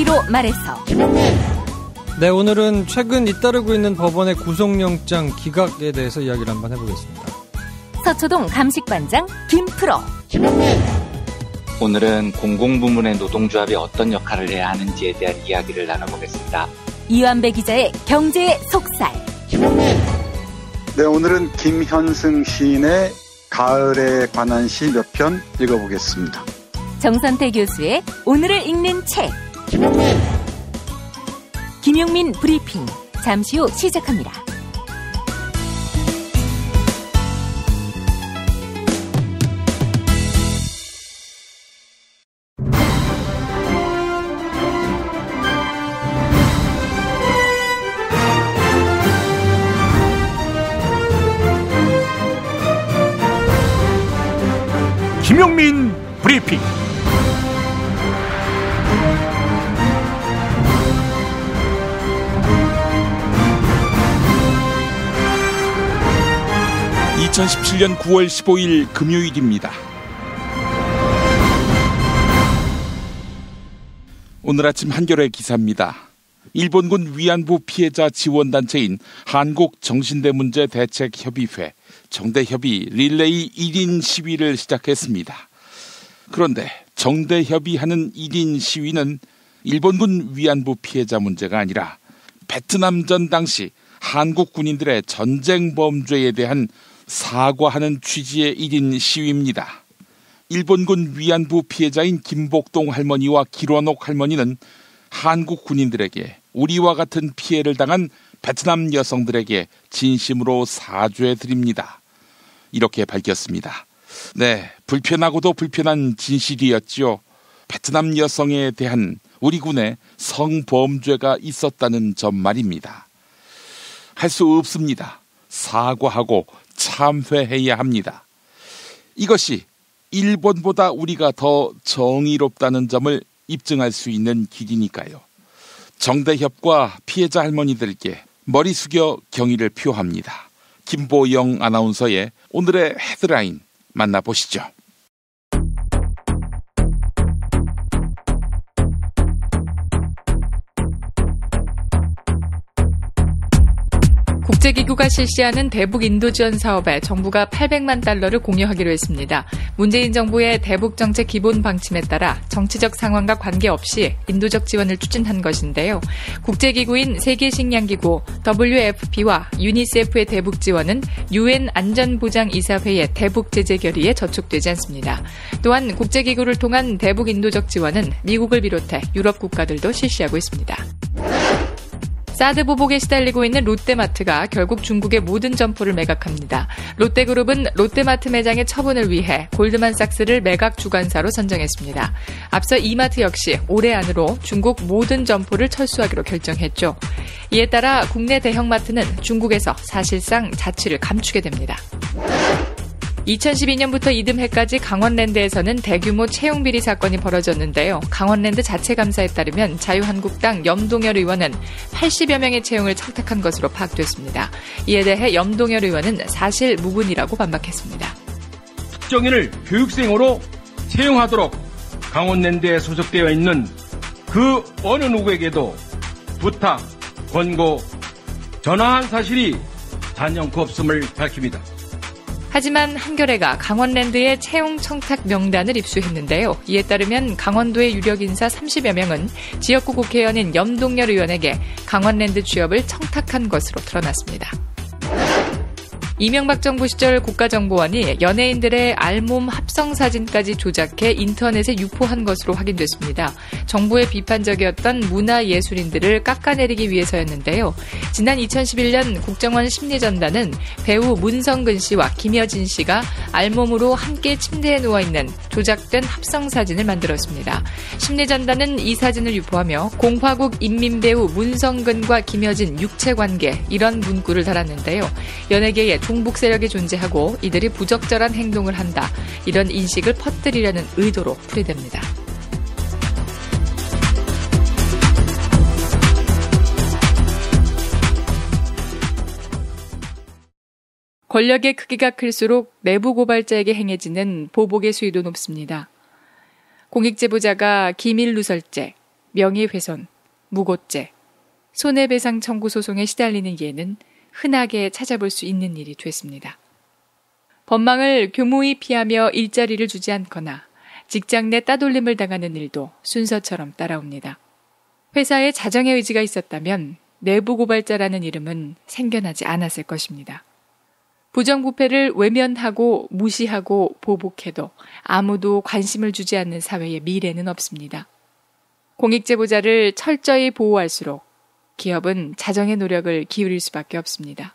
한마디로 말해서. 네, 오늘은 최근 잇따르고 있는 법원의 구속영장 기각에 대해서 이야기를 한번 해보겠습니다. 서초동 감식반장 김프로. 오늘은 공공부문의 노동조합이 어떤 역할을 해야 하는지에 대한 이야기를 나눠보겠습니다. 이완배 기자의 경제의 속살. 네, 오늘은 김현승 시인의 가을에 관한 시 몇 편 읽어보겠습니다. 정선태 교수의 오늘을 읽는 책. 김용민 브리핑. 잠시 후 시작합니다. 김용민 브리핑. (2017년 9월 15일) 금요일입니다. 오늘 아침 한겨레 기사입니다. 일본군 위안부 피해자 지원단체인 한국정신대문제대책협의회 정대협의 릴레이 1인 시위를 시작했습니다. 그런데 정대협의하는 1인 시위는 일본군 위안부 피해자 문제가 아니라 베트남전 당시 한국 군인들의 전쟁 범죄에 대한 사과하는 취지의 1인 시위입니다. 일본군 위안부 피해자인 김복동 할머니와 길원옥 할머니는 한국 군인들에게 우리와 같은 피해를 당한 베트남 여성들에게 진심으로 사죄드립니다. 이렇게 밝혔습니다. 네, 불편하고도 불편한 진실이었죠. 베트남 여성에 대한 우리 군의 성범죄가 있었다는 점 말입니다. 할 수 없습니다. 사과하고 참회해야 합니다. 이것이 일본보다 우리가 더 정의롭다는 점을 입증할 수 있는 길이니까요. 정대협과 피해자 할머니들께 머리 숙여 경의를 표합니다. 김보영 아나운서의 오늘의 헤드라인 만나보시죠. 국제기구가 실시하는 대북 인도 지원 사업에 정부가 800만 달러를 공여하기로 했습니다. 문재인 정부의 대북 정책 기본 방침에 따라 정치적 상황과 관계없이 인도적 지원을 추진한 것인데요. 국제기구인 세계식량기구 WFP와 유니세프의 대북 지원은 UN 안전보장이사회의 대북 제재 결의에 저촉되지 않습니다. 또한 국제기구를 통한 대북 인도적 지원은 미국을 비롯해 유럽 국가들도 실시하고 있습니다. 사드 보복에 시달리고 있는 롯데마트가 결국 중국의 모든 점포를 매각합니다. 롯데그룹은 롯데마트 매장의 처분을 위해 골드만삭스를 매각 주관사로 선정했습니다. 앞서 이마트 역시 올해 안으로 중국 모든 점포를 철수하기로 결정했죠. 이에 따라 국내 대형마트는 중국에서 사실상 자취를 감추게 됩니다. 2012년부터 이듬해까지 강원랜드에서는 대규모 채용비리 사건이 벌어졌는데요. 강원랜드 자체감사에 따르면 자유한국당 염동열 의원은 80여 명의 채용을 청탁한 것으로 파악됐습니다. 이에 대해 염동열 의원은 사실 무근이라고 반박했습니다. 특정인을 교육생으로 채용하도록 강원랜드에 소속되어 있는 그 어느 누구에게도 부탁, 권고, 전화한 사실이 단연코 없음을 밝힙니다. 하지만 한겨레가 강원랜드의 채용 청탁 명단을 입수했는데요. 이에 따르면 강원도의 유력 인사 30여 명은 지역구 국회의원인 염동열 의원에게 강원랜드 취업을 청탁한 것으로 드러났습니다. 이명박 정부 시절 국가정보원이 연예인들의 알몸 합성 사진까지 조작해 인터넷에 유포한 것으로 확인됐습니다. 정부의 비판적이었던 문화예술인들을 깎아내리기 위해서였는데요. 지난 2011년 국정원 심리전단은 배우 문성근 씨와 김여진 씨가 알몸으로 함께 침대에 누워있는 조작된 합성 사진을 만들었습니다. 심리전단은 이 사진을 유포하며 공화국 인민배우 문성근과 김여진 육체관계 이런 문구를 달았는데요. 연예계에 종북 세력이 존재하고 이들이 부적절한 행동을 한다. 이런 인식을 퍼뜨리려는 의도로 풀이됩니다. 권력의 크기가 클수록 내부 고발자에게 행해지는 보복의 수위도 높습니다. 공익제보자가 기밀 누설죄, 명예훼손, 무고죄, 손해배상 청구 소송에 시달리는 예는 흔하게 찾아볼 수 있는 일이 됐습니다. 법망을 교무히 피하며 일자리를 주지 않거나 직장 내 따돌림을 당하는 일도 순서처럼 따라옵니다. 회사에 자정의 의지가 있었다면 내부 고발자라는 이름은 생겨나지 않았을 것입니다. 부정부패를 외면하고 무시하고 보복해도 아무도 관심을 주지 않는 사회의 미래는 없습니다. 공익제보자를 철저히 보호할수록 기업은 자정의 노력을 기울일 수밖에 없습니다.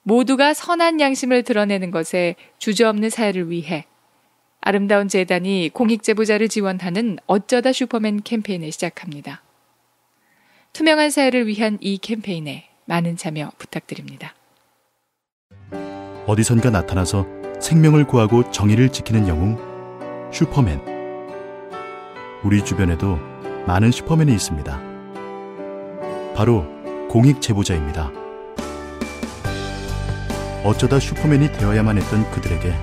모두가 선한 양심을 드러내는 것에 주저없는 사회를 위해 아름다운 재단이 공익제보자를 지원하는 어쩌다 슈퍼맨 캠페인을 시작합니다. 투명한 사회를 위한 이 캠페인에 많은 참여 부탁드립니다. 어디선가 나타나서 생명을 구하고 정의를 지키는 영웅, 슈퍼맨. 우리 주변에도 많은 슈퍼맨이 있습니다. 바로 공익제보자입니다. 어쩌다 슈퍼맨이 되어야만 했던 그들에게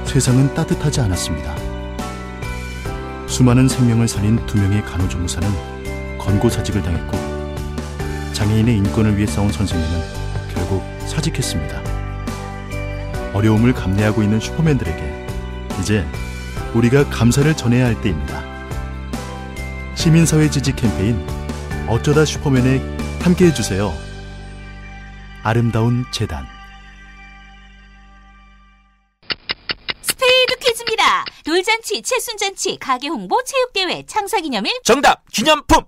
세상은 따뜻하지 않았습니다. 수많은 생명을 살린 2명의 간호조무사는 권고사직을 당했고, 장애인의 인권을 위해 싸운 선생님은 결국 사직했습니다. 어려움을 감내하고 있는 슈퍼맨들에게 이제 우리가 감사를 전해야 할 때입니다. 시민사회 지지 캠페인 어쩌다 슈퍼맨에 함께해주세요. 아름다운 재단. 스페이드 퀴즈입니다. 돌잔치, 칠순잔치, 가게홍보, 체육대회, 창사기념일. 정답! 기념품!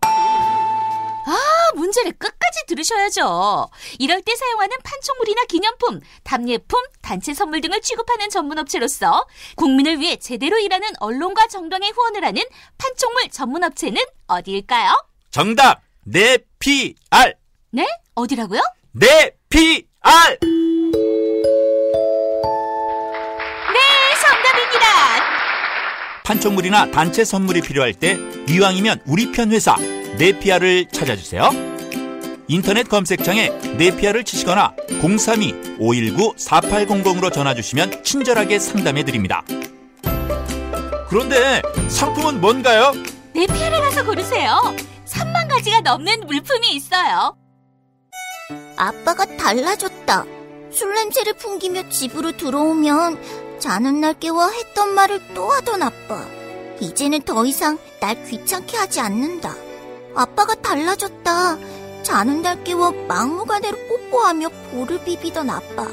문제를 끝까지 들으셔야죠. 이럴 때 사용하는 판촉물이나 기념품, 답례품, 단체 선물 등을 취급하는 전문업체로서 국민을 위해 제대로 일하는 언론과 정당의 후원을 하는 판촉물 전문업체는 어디일까요? 정답! 네피알! 네? 어디라고요? 네피알! 네, 정답입니다. 판촉물이나 단체 선물이 필요할 때 이왕이면 우리 편 회사 네피알을 찾아주세요. 인터넷 검색창에 네피알을 치시거나 032-519-4800으로 전화주시면 친절하게 상담해드립니다. 그런데 상품은 뭔가요? 네피알에 가서 고르세요. 3만 가지가 넘는 물품이 있어요. 아빠가 달라졌다. 술 냄새를 풍기며 집으로 들어오면 자는 날 깨워 했던 말을 또 하던 아빠. 이제는 더 이상 날 귀찮게 하지 않는다. 아빠가 달라졌다. 자는 날 깨워 막무가내로 뽀뽀하며 볼을 비비던 아빠.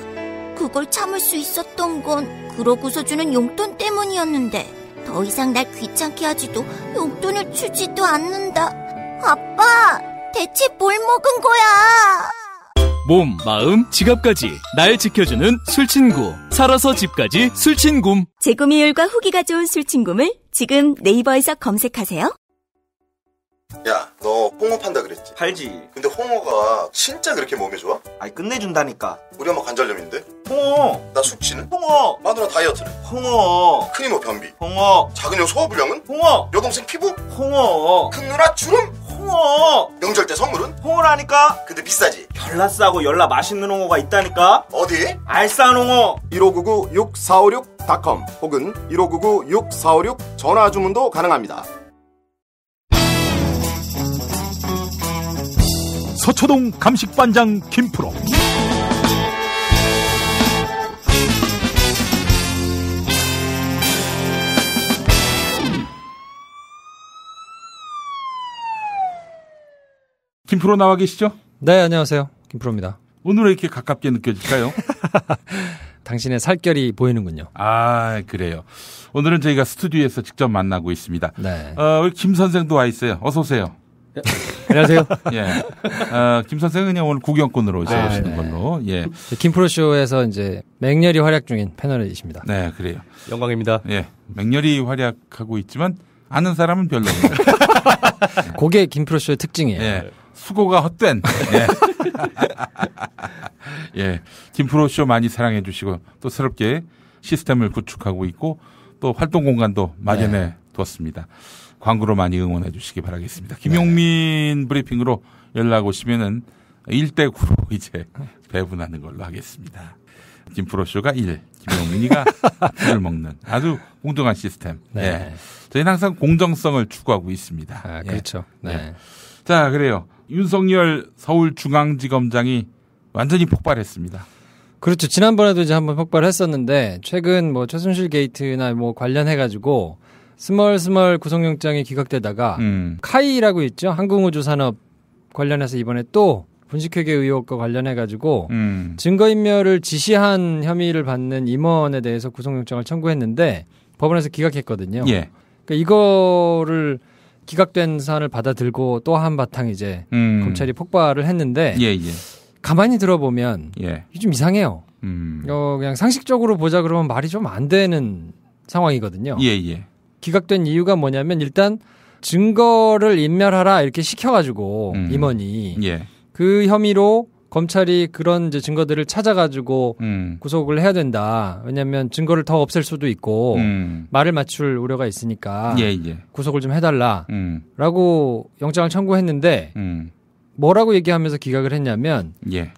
그걸 참을 수 있었던 건 그러고서 주는 용돈 때문이었는데 더 이상 날 귀찮게 하지도 용돈을 주지도 않는다. 아빠, 대체 뭘 먹은 거야? 몸, 마음, 지갑까지 날 지켜주는 술친구. 살아서 집까지 술친굼. 재구미율과 후기가 좋은 술친굼을 지금 네이버에서 검색하세요. 야, 너 홍어 판다 그랬지? 팔지. 근데 홍어가 진짜 그렇게 몸에 좋아? 아니, 끝내준다니까. 우리 엄마 관절염인데? 홍어. 나 숙취는? 홍어. 마누라 다이어트는? 홍어. 큰이모 변비? 홍어. 작은 형 소화불량은? 홍어. 여동생 피부? 홍어. 큰 누나 주름? 홍어. 명절 때 선물은? 홍어라니까. 근데 비싸지? 별나 싸고 열나 맛있는 홍어가 있다니까. 어디? 알싸한 홍어. 1599-6456.com 혹은 1599-6456 전화 주문도 가능합니다. 서초동 감식반장 김프로. 김프로 나와 계시죠? 네, 안녕하세요. 김프로입니다. 오늘 왜 이렇게 가깝게 느껴질까요? 당신의 살결이 보이는군요. 아, 그래요. 오늘은 저희가 스튜디오에서 직접 만나고 있습니다. 네. 우리 김 선생도 와 있어요. 어서 오세요. 안녕하세요. 예. 김 선생은 그냥 오늘 구경꾼으로 오시는 걸로. 예. 김프로쇼에서 이제 맹렬히 활약 중인 패널이십니다. 네, 그래요. 영광입니다. 예. 맹렬히 활약하고 있지만 아는 사람은 별로 없네요. 그게 김프로쇼의 특징이에요. 예. 수고가 헛된. 예. 예. 김프로쇼 많이 사랑해 주시고 또 새롭게 시스템을 구축하고 있고 또 활동 공간도 마련해 두었습니다. 광고로 많이 응원해 주시기 바라겠습니다. 김용민 브리핑으로 연락 오시면은 1대9로 이제 배분하는 걸로 하겠습니다. 김프로쇼가 1, 김용민이가 술을 먹는 아주 공정한 시스템. 네. 예. 저희는 항상 공정성을 추구하고 있습니다. 아, 그렇죠. 예. 네. 예. 자, 그래요. 윤석열 서울중앙지검장이 완전히 폭발했습니다. 그렇죠. 지난번에도 이제 한번 폭발했었는데 최근 뭐 최순실 게이트나 뭐 관련해가지고 스멀스멀 구속영장이 기각되다가 카이라고 있죠. 항공우주산업 관련해서 이번에 또 분식회계 의혹과 관련해가지고 증거인멸을 지시한 혐의를 받는 임원에 대해서 구속영장을 청구했는데 법원에서 기각했거든요. 예. 그러니까 이거를 기각된 사안을 받아들고 또 한바탕 이제 검찰이 폭발을 했는데 예. 가만히 들어보면 이게 좀 이상해요. 그냥 상식적으로 보자 그러면 말이 좀 안 되는 상황이거든요. 예. 기각된 이유가 뭐냐면 일단 증거를 인멸하라 이렇게 시켜가지고 임원이 그 혐의로 검찰이 그런 이제 증거들을 찾아가지고 구속을 해야 된다. 왜냐하면 증거를 더 없앨 수도 있고 말을 맞출 우려가 있으니까 구속을 좀 해달라라고 영장을 청구했는데 뭐라고 얘기하면서 기각을 했냐면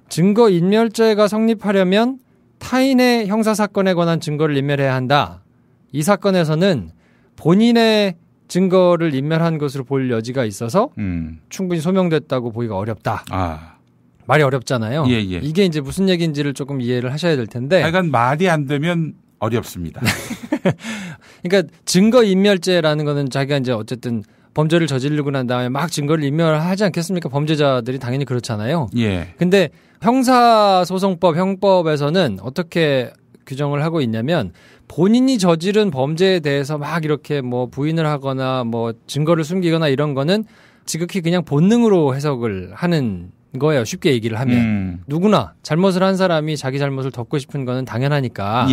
증거 인멸죄가 성립하려면 타인의 형사사건에 관한 증거를 인멸해야 한다. 이 사건에서는 본인의 증거를 인멸한 것으로 볼 여지가 있어서 충분히 소명됐다고 보기가 어렵다. 말이 어렵잖아요. 이게 이제 무슨 얘기인지를 조금 이해를 하셔야 될 텐데. 하여간 말이 안 되면 어렵습니다. 그러니까 증거 인멸죄라는 거는 자기가 이제 어쨌든 범죄를 저지르고 난 다음에 막 증거를 인멸하지 않겠습니까? 범죄자들이 당연히 그렇잖아요. 근데 형사소송법, 형법에서는 어떻게 규정을 하고 있냐면 본인이 저지른 범죄에 대해서 막 이렇게 뭐 부인을 하거나 뭐 증거를 숨기거나 이런 거는 지극히 그냥 본능으로 해석을 하는 거예요. 쉽게 얘기를 하면. 누구나 잘못을 한 사람이 자기 잘못을 덮고 싶은 거는 당연하니까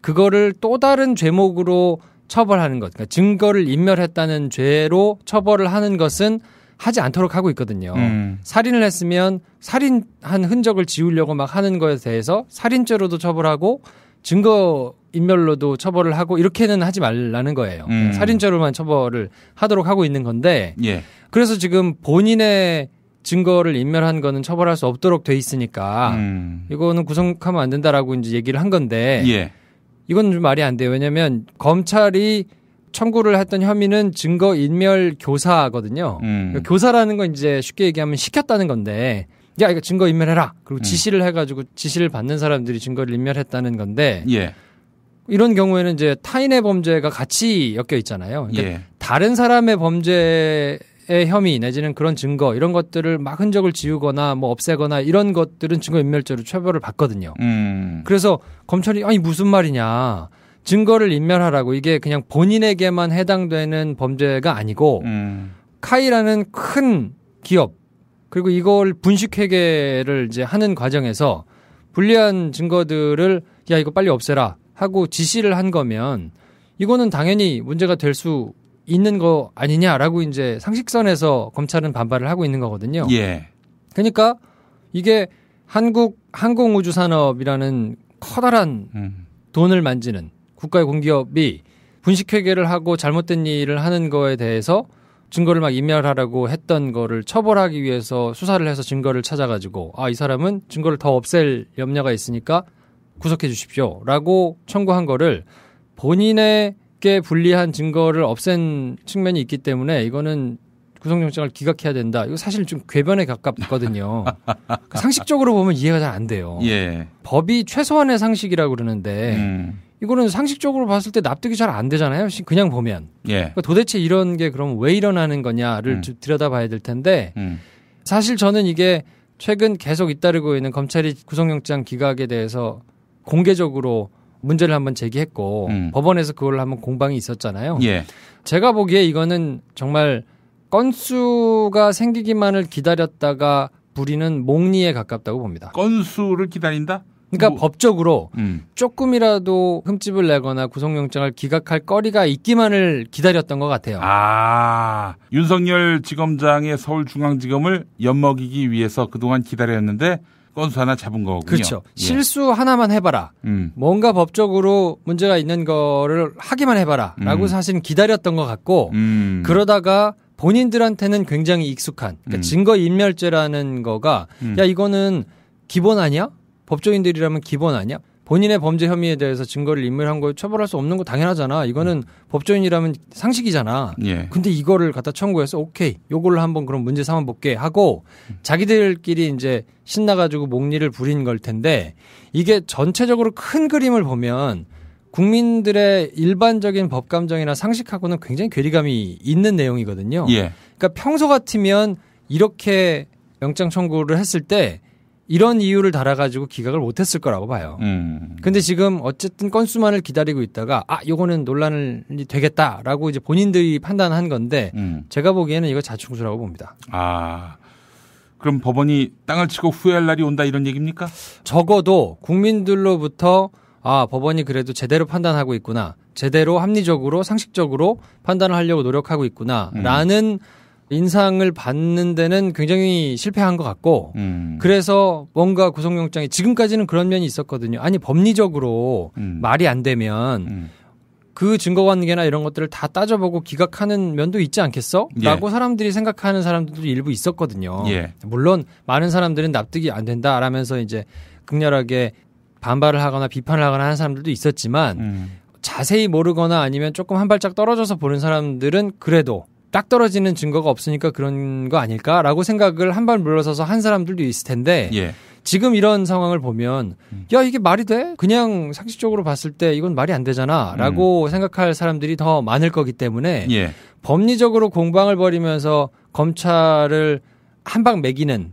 그거를 또 다른 죄목으로 처벌하는 것, 그러니까 증거를 인멸했다는 죄로 처벌을 하는 것은 하지 않도록 하고 있거든요. 살인을 했으면 살인한 흔적을 지우려고 막 하는 거에 대해서 살인죄로도 처벌하고 증거 인멸로도 처벌을 하고 이렇게는 하지 말라는 거예요. 살인죄로만 처벌을 하도록 하고 있는 건데 그래서 지금 본인의 증거를 인멸한 거는 처벌할 수 없도록 돼 있으니까 이거는 구속하면 안 된다라고 이제 얘기를 한 건데 이건 좀 말이 안 돼요. 왜냐하면 검찰이 청구를 했던 혐의는 증거 인멸 교사거든요. 그러니까 교사라는 건 이제 쉽게 얘기하면 시켰다는 건데 야 이거 증거 인멸해라. 그리고 지시를 해가지고 지시를 받는 사람들이 증거를 인멸했다는 건데 이런 경우에는 이제 타인의 범죄가 같이 엮여 있잖아요. 그러니까 다른 사람의 범죄의 혐의 내지는 그런 증거 이런 것들을 막 흔적을 지우거나 뭐 없애거나 이런 것들은 증거인멸죄로 처벌을 받거든요. 그래서 검찰이 아니 무슨 말이냐. 증거를 인멸하라고 이게 그냥 본인에게만 해당되는 범죄가 아니고 카이라는 큰 기업 그리고 이걸 분식회계를 이제 하는 과정에서 불리한 증거들을 야 이거 빨리 없애라 하고 지시를 한 거면 이거는 당연히 문제가 될 수 있는 거 아니냐라고 이제 상식선에서 검찰은 반발을 하고 있는 거거든요. 그러니까 이게 한국 항공우주산업이라는 커다란 돈을 만지는 국가의 공기업이 분식회계를 하고 잘못된 일을 하는 거에 대해서 증거를 막 인멸하라고 했던 거를 처벌하기 위해서 수사를 해서 증거를 찾아가지고 이 사람은 증거를 더 없앨 염려가 있으니까 구속해 주십시오 라고 청구한 거를 본인에게 불리한 증거를 없앤 측면이 있기 때문에 이거는 구속영장을 기각해야 된다. 이거 사실 좀 궤변에 가깝거든요. 상식적으로 보면 이해가 잘 안 돼요. 법이 최소한의 상식이라고 그러는데 이거는 상식적으로 봤을 때 납득이 잘 안 되잖아요. 그냥 보면. 그러니까 도대체 이런 게 그럼 왜 일어나는 거냐를 들여다봐야 될 텐데 사실 저는 이게 최근 계속 잇따르고 있는 검찰이 구속영장 기각에 대해서 공개적으로 문제를 한번 제기했고 법원에서 그걸 한번 공방이 있었잖아요. 제가 보기에 이거는 정말 건수가 생기기만을 기다렸다가 부리는 몽리에 가깝다고 봅니다. 건수를 기다린다? 그러니까 법적으로 조금이라도 흠집을 내거나 구속영장을 기각할 거리가 있기만을 기다렸던 것 같아요. 윤석열 지검장의 서울중앙지검을 엿먹이기 위해서 그동안 기다렸는데 건수 하나 잡은 거군요. 그렇죠. 실수 하나만 해봐라. 뭔가 법적으로 문제가 있는 거를 하기만 해봐라. 라고 사실은 기다렸던 것 같고 그러다가 본인들한테는 굉장히 익숙한 그러니까 증거인멸죄라는 거가 야 이거는 기본 아니야? 법조인들이라면 기본 아니야? 본인의 범죄 혐의에 대해서 증거를 인멸한 걸 처벌할 수 없는 거 당연하잖아. 이거는 법조인이라면 상식이잖아. 예. 근데 이거를 갖다 청구해서 오케이, 요걸로 한번 그럼 문제 삼아 볼게 하고 자기들끼리 이제 신나가지고 목리를 부린 걸 텐데 이게 전체적으로 큰 그림을 보면 국민들의 일반적인 법 감정이나 상식하고는 굉장히 괴리감이 있는 내용이거든요. 예. 그러니까 평소 같으면 이렇게 영장 청구를 했을 때 이런 이유를 달아가지고 기각을 못했을 거라고 봐요. 근데 지금 어쨌든 건수만을 기다리고 있다가 요거는 논란이 되겠다라고 이제 본인들이 판단한 건데 제가 보기에는 이거 자충수라고 봅니다. 그럼 법원이 땅을 치고 후회할 날이 온다 이런 얘기입니까? 적어도 국민들로부터 법원이 그래도 제대로 판단하고 있구나. 제대로 합리적으로 상식적으로 판단을 하려고 노력하고 있구나. 라는 인상을 받는 데는 굉장히 실패한 것 같고 그래서 뭔가 구속영장이 지금까지는 그런 면이 있었거든요. 아니 법리적으로 말이 안 되면 그 증거관계나 이런 것들을 다 따져보고 기각하는 면도 있지 않겠어? 라고 사람들이 생각하는 사람들도 일부 있었거든요. 물론 많은 사람들은 납득이 안 된다 라면서 이제 극렬하게 반발을 하거나 비판을 하거나 하는 사람들도 있었지만 자세히 모르거나 아니면 조금 한 발짝 떨어져서 보는 사람들은 그래도 딱 떨어지는 증거가 없으니까 그런 거 아닐까라고 생각을 한 발 물러서서 한 사람들도 있을 텐데 지금 이런 상황을 보면 야 이게 말이 돼? 그냥 상식적으로 봤을 때 이건 말이 안 되잖아 라고 생각할 사람들이 더 많을 거기 때문에 법리적으로 공방을 벌이면서 검찰을 한 방 매기는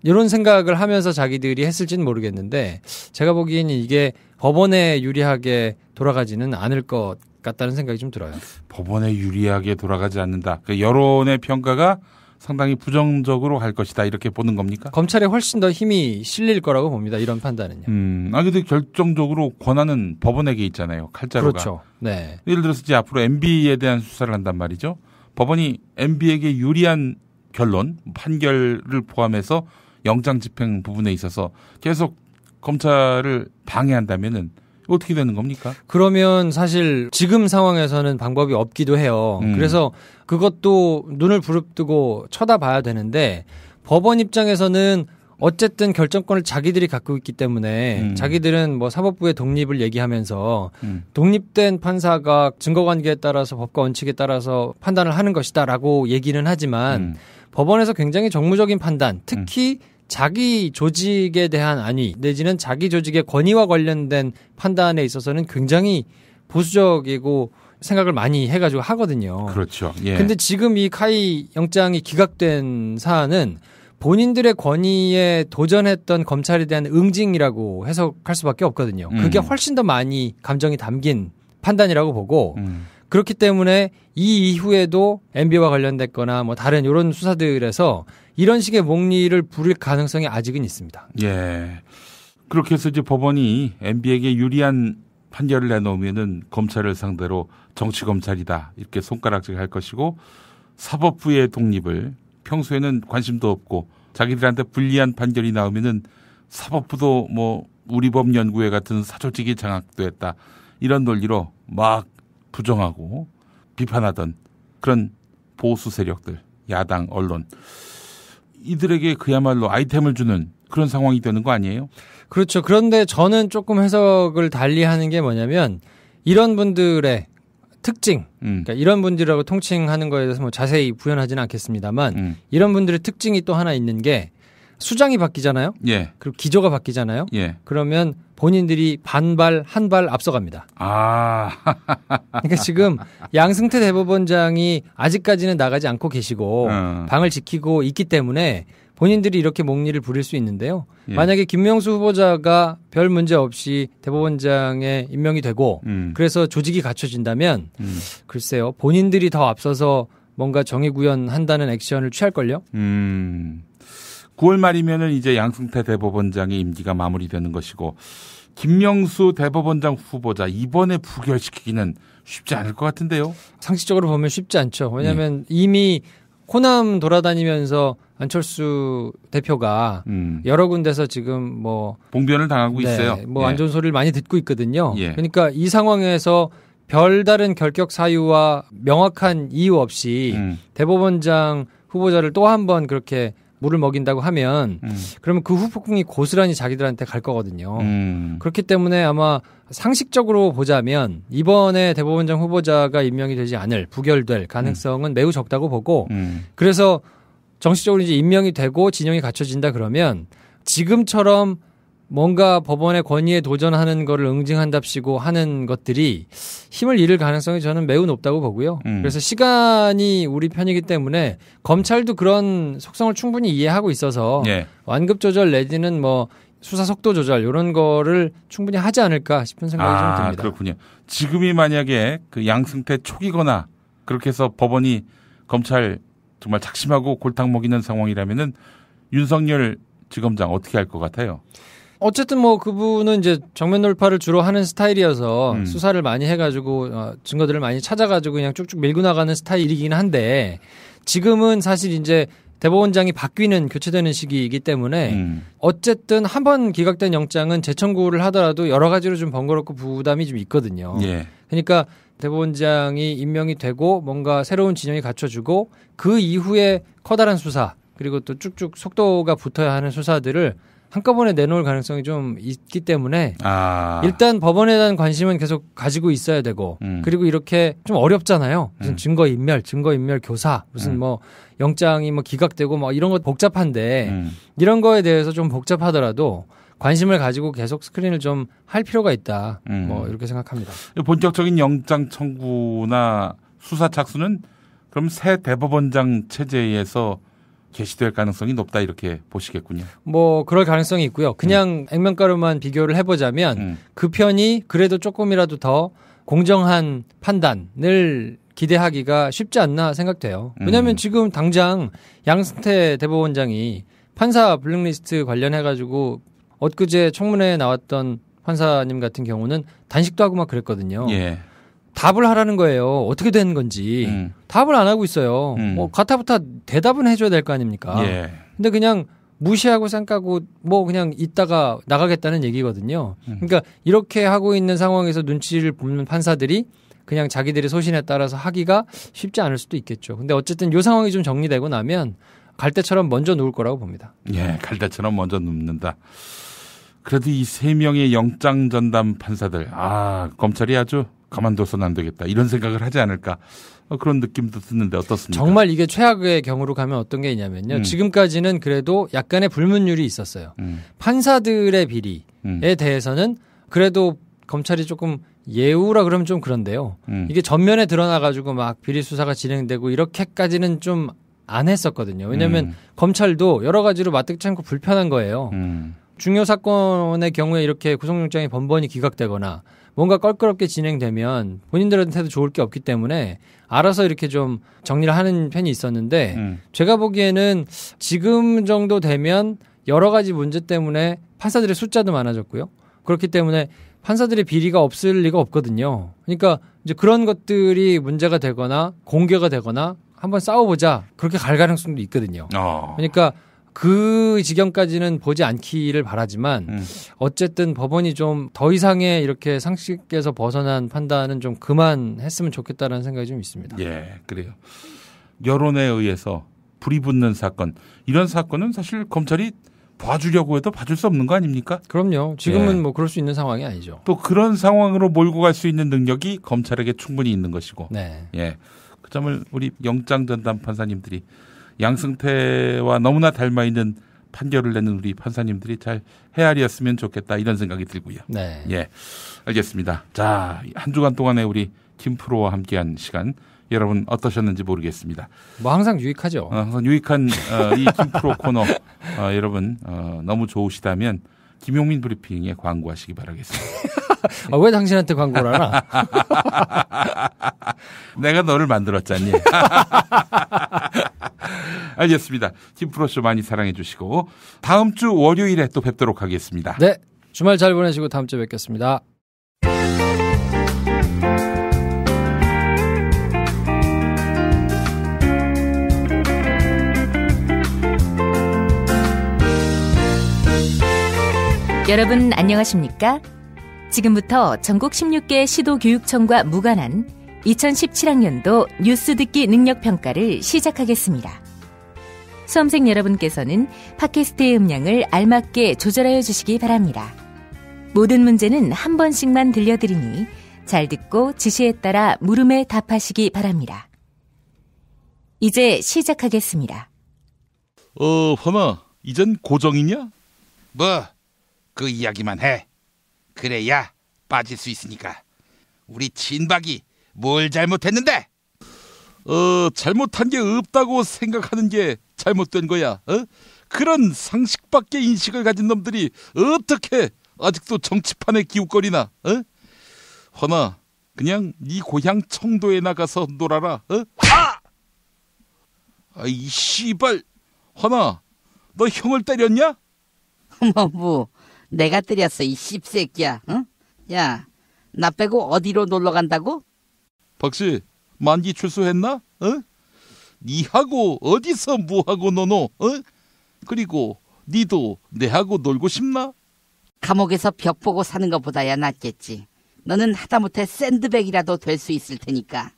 이런 생각을 하면서 자기들이 했을지는 모르겠는데 제가 보기에는 이게 법원에 유리하게 돌아가지는 않을 것 같다는 생각이 좀 들어요. 법원에 유리하게 돌아가지 않는다. 그 여론의 평가가 상당히 부정적으로 갈 것이다 이렇게 보는 겁니까? 검찰에 훨씬 더 힘이 실릴 거라고 봅니다. 이런 판단은요. 근데 결정적으로 권한은 법원에게 있잖아요. 칼자루가. 그렇죠. 네. 예를 들어서 이제 앞으로 MB에 대한 수사를 한단 말이죠. 법원이 MB에게 유리한 결론, 판결을 포함해서 영장 집행 부분에 있어서 계속 검찰을 방해한다면은 어떻게 되는 겁니까? 그러면 사실 지금 상황에서는 방법이 없기도 해요. 그래서 그것도 눈을 부릅뜨고 쳐다봐야 되는데 법원 입장에서는 어쨌든 결정권을 자기들이 갖고 있기 때문에 자기들은 뭐 사법부의 독립을 얘기하면서 독립된 판사가 증거관계에 따라서 법과 원칙에 따라서 판단을 하는 것이다라고 얘기는 하지만 법원에서 굉장히 정무적인 판단, 특히 자기 조직에 대한 안위 내지는 자기 조직의 권위와 관련된 판단에 있어서는 굉장히 보수적이고 생각을 많이 해가지고 하거든요. 그렇죠. 근데 지금 이 카이 영장이 기각된 사안은 본인들의 권위에 도전했던 검찰에 대한 응징이라고 해석할 수밖에 없거든요. 그게 훨씬 더 많이 감정이 담긴 판단이라고 보고 그렇기 때문에 이 이후에도 MB와 관련됐거나 뭐 다른 이런 수사들에서 이런 식의 목리를 부릴 가능성이 아직은 있습니다. 그렇게 해서 이제 법원이 MB에게 유리한 판결을 내놓으면은 검찰을 상대로 정치검찰이다 이렇게 손가락질 할 것이고 사법부의 독립을 평소에는 관심도 없고 자기들한테 불리한 판결이 나오면은 사법부도 뭐 우리 법 연구회 같은 사조직이 장악됐다 이런 논리로 막 부정하고 비판하던 그런 보수 세력들, 야당, 언론 이들에게 그야말로 아이템을 주는 그런 상황이 되는 거 아니에요? 그렇죠. 그런데 저는 조금 해석을 달리하는 게 뭐냐면 이런 분들의 특징, 그러니까 이런 분들이라고 통칭하는 거에 대해서 뭐 자세히 부연하지는 않겠습니다만 이런 분들의 특징이 또 하나 있는 게 수장이 바뀌잖아요. 그리고 기조가 바뀌잖아요. 그러면 본인들이 반발, 한 발 앞서갑니다. 그러니까 지금 양승태 대법원장이 아직까지는 나가지 않고 계시고 방을 지키고 있기 때문에 본인들이 이렇게 목리를 부릴 수 있는데요. 만약에 김명수 후보자가 별 문제 없이 대법원장에 임명이 되고 그래서 조직이 갖춰진다면 글쎄요. 본인들이 더 앞서서 뭔가 정의 구현한다는 액션을 취할걸요. 9월 말이면은 이제 양승태 대법원장의 임기가 마무리되는 것이고 김명수 대법원장 후보자 이번에 부결시키기는 쉽지 않을 것 같은데요. 상식적으로 보면 쉽지 않죠. 왜냐하면 이미 호남 돌아다니면서 안철수 대표가 여러 군데서 지금 뭐 봉변을 당하고 있어요. 뭐 안 좋은 소리를 많이 듣고 있거든요. 그러니까 이 상황에서 별다른 결격 사유와 명확한 이유 없이 대법원장 후보자를 또 한 번 그렇게 물을 먹인다고 하면 그러면 그 후폭풍이 고스란히 자기들한테 갈 거거든요. 그렇기 때문에 아마 상식적으로 보자면 이번에 대법원장 후보자가 임명이 되지 않을 부결될 가능성은 매우 적다고 보고 그래서 정식적으로 이제 임명이 되고 진영이 갖춰진다 그러면 지금처럼 뭔가 법원의 권위에 도전하는 거를 응징한답시고 하는 것들이 힘을 잃을 가능성이 저는 매우 높다고 보고요. 그래서 시간이 우리 편이기 때문에 검찰도 그런 속성을 충분히 이해하고 있어서 예. 완급 조절 내지는 뭐 수사 속도 조절 이런 거를 충분히 하지 않을까 싶은 생각이 좀 듭니다. 그렇군요. 지금이 만약에 그 양승태 초기거나 그렇게 해서 법원이 검찰 정말 작심하고 골탕 먹이는 상황이라면은 윤석열 지검장 어떻게 할 것 같아요? 어쨌든 뭐 그분은 이제 정면 돌파를 주로 하는 스타일이어서 수사를 많이 해가지고 증거들을 많이 찾아가지고 그냥 쭉쭉 밀고 나가는 스타일이긴 한데 지금은 사실 이제 대법원장이 바뀌는 교체되는 시기이기 때문에 어쨌든 한 번 기각된 영장은 재청구를 하더라도 여러 가지로 좀 번거롭고 부담이 좀 있거든요. 예. 그러니까 대법원장이 임명이 되고 뭔가 새로운 진영이 갖춰주고 그 이후에 커다란 수사 그리고 또 쭉쭉 속도가 붙어야 하는 수사들을 한꺼번에 내놓을 가능성이 좀 있기 때문에 일단 법원에 대한 관심은 계속 가지고 있어야 되고 그리고 이렇게 좀 어렵잖아요. 무슨 증거인멸 교사 무슨 뭐 영장이 뭐 기각되고 뭐 이런 거 복잡한데 이런 거에 대해서 좀 복잡하더라도 관심을 가지고 계속 스크린을 좀 할 필요가 있다. 뭐 이렇게 생각합니다. 본격적인 영장 청구나 수사 착수는 그럼 새 대법원장 체제에서 개시될 가능성이 높다 이렇게 보시겠군요. 뭐 그럴 가능성이 있고요. 그냥 액면가로만 비교를 해보자면 그 편이 그래도 조금이라도 더 공정한 판단을 기대하기가 쉽지 않나 생각돼요. 왜냐하면 지금 당장 양승태 대법원장이 판사 블랙리스트 관련해가지고 엊그제 청문회에 나왔던 판사님 같은 경우는 단식도 하고 막 그랬거든요. 예. 답을 하라는 거예요. 어떻게 된 건지. 답을 안 하고 있어요. 뭐 가타부타 대답은 해줘야 될 거 아닙니까? 예. 근데 그냥 무시하고 쌩까고 뭐 그냥 있다가 나가겠다는 얘기거든요. 그러니까 이렇게 하고 있는 상황에서 눈치를 보는 판사들이 그냥 자기들의 소신에 따라서 하기가 쉽지 않을 수도 있겠죠. 근데 어쨌든 이 상황이 좀 정리되고 나면 갈대처럼 먼저 누울 거라고 봅니다. 예, 갈대처럼 먼저 눕는다. 그래도 이 3명의 영장 전담 판사들, 검찰이 아주 가만둬서는 안 되겠다. 이런 생각을 하지 않을까. 그런 느낌도 드는데 어떻습니까? 정말 이게 최악의 경우로 가면 어떤 게 있냐면요. 지금까지는 그래도 약간의 불문율이 있었어요. 판사들의 비리에 대해서는 그래도 검찰이 조금 예우라 그러면 좀 그런데요. 이게 전면에 드러나가지고 막 비리 수사가 진행되고 이렇게까지는 좀 안 했었거든요. 왜냐하면 검찰도 여러 가지로 마뜩치 않고 불편한 거예요. 중요 사건의 경우에 이렇게 구속영장이 번번이 기각되거나 뭔가 껄끄럽게 진행되면 본인들한테도 좋을 게 없기 때문에 알아서 이렇게 좀 정리를 하는 편이 있었는데 제가 보기에는 지금 정도 되면 여러 가지 문제 때문에 판사들의 숫자도 많아졌고요. 그렇기 때문에 판사들의 비리가 없을 리가 없거든요. 그러니까 이제 그런 것들이 문제가 되거나 공개가 되거나 한번 싸워보자 그렇게 갈 가능성도 있거든요. 그러니까 그 지경까지는 보지 않기를 바라지만 어쨌든 법원이 좀 더 이상의 이렇게 상식에서 벗어난 판단은 좀 그만했으면 좋겠다는 생각이 좀 있습니다. 예, 그래요. 여론에 의해서 불이 붙는 사건, 이런 사건은 사실 검찰이 봐주려고 해도 봐줄 수 없는 거 아닙니까? 그럼요. 지금은 뭐 그럴 수 있는 상황이 아니죠. 또 그런 상황으로 몰고 갈 수 있는 능력이 검찰에게 충분히 있는 것이고. 네. 예. 그 점을 우리 영장 전담 판사님들이 양승태와 너무나 닮아 있는 판결을 내는 우리 판사님들이 잘 헤아렸으면 좋겠다 이런 생각이 들고요. 네. 예. 알겠습니다. 자, 한 주간 동안에 우리 김프로와 함께한 시간 여러분 어떠셨는지 모르겠습니다. 뭐 항상 유익하죠. 항상 유익한 이 김프로 코너 여러분 너무 좋으시다면 김용민 브리핑에 광고하시기 바라겠습니다. 왜 당신한테 광고를 하나? 내가 너를 만들었잖니. 알겠습니다. 김프로쇼 많이 사랑해 주시고 다음 주 월요일에 또 뵙도록 하겠습니다. 네. 주말 잘 보내시고 다음 주에 뵙겠습니다. 여러분 안녕하십니까? 지금부터 전국 16개 시도교육청과 무관한 2017학년도 뉴스 듣기 능력평가를 시작하겠습니다. 수험생 여러분께서는 팟캐스트의 음량을 알맞게 조절하여 주시기 바랍니다. 모든 문제는 한 번씩만 들려드리니 잘 듣고 지시에 따라 물음에 답하시기 바랍니다. 이제 시작하겠습니다. 헌아, 이젠 고정이냐? 뭐, 그 이야기만 해. 그래야 빠질 수 있으니까. 우리 친박이 뭘 잘못했는데? 잘못한 게 없다고 생각하는 게 잘못된 거야. 그런 상식밖의 인식을 가진 놈들이 어떻게 아직도 정치판에 기웃거리나? 헌아, 그냥 네 고향 청도에 나가서 놀아라. 아이 씨발, 헌아, 너 형을 때렸냐? 뭐 내가 때렸어, 이 씹새끼야. 응? 야, 나 빼고 어디로 놀러 간다고? 박씨, 만기 출소했나? 니하고 어디서 뭐하고 노노? 그리고 니도 내하고 놀고 싶나? 감옥에서 벽 보고 사는 것보다야 낫겠지. 너는 하다못해 샌드백이라도 될 수 있을 테니까.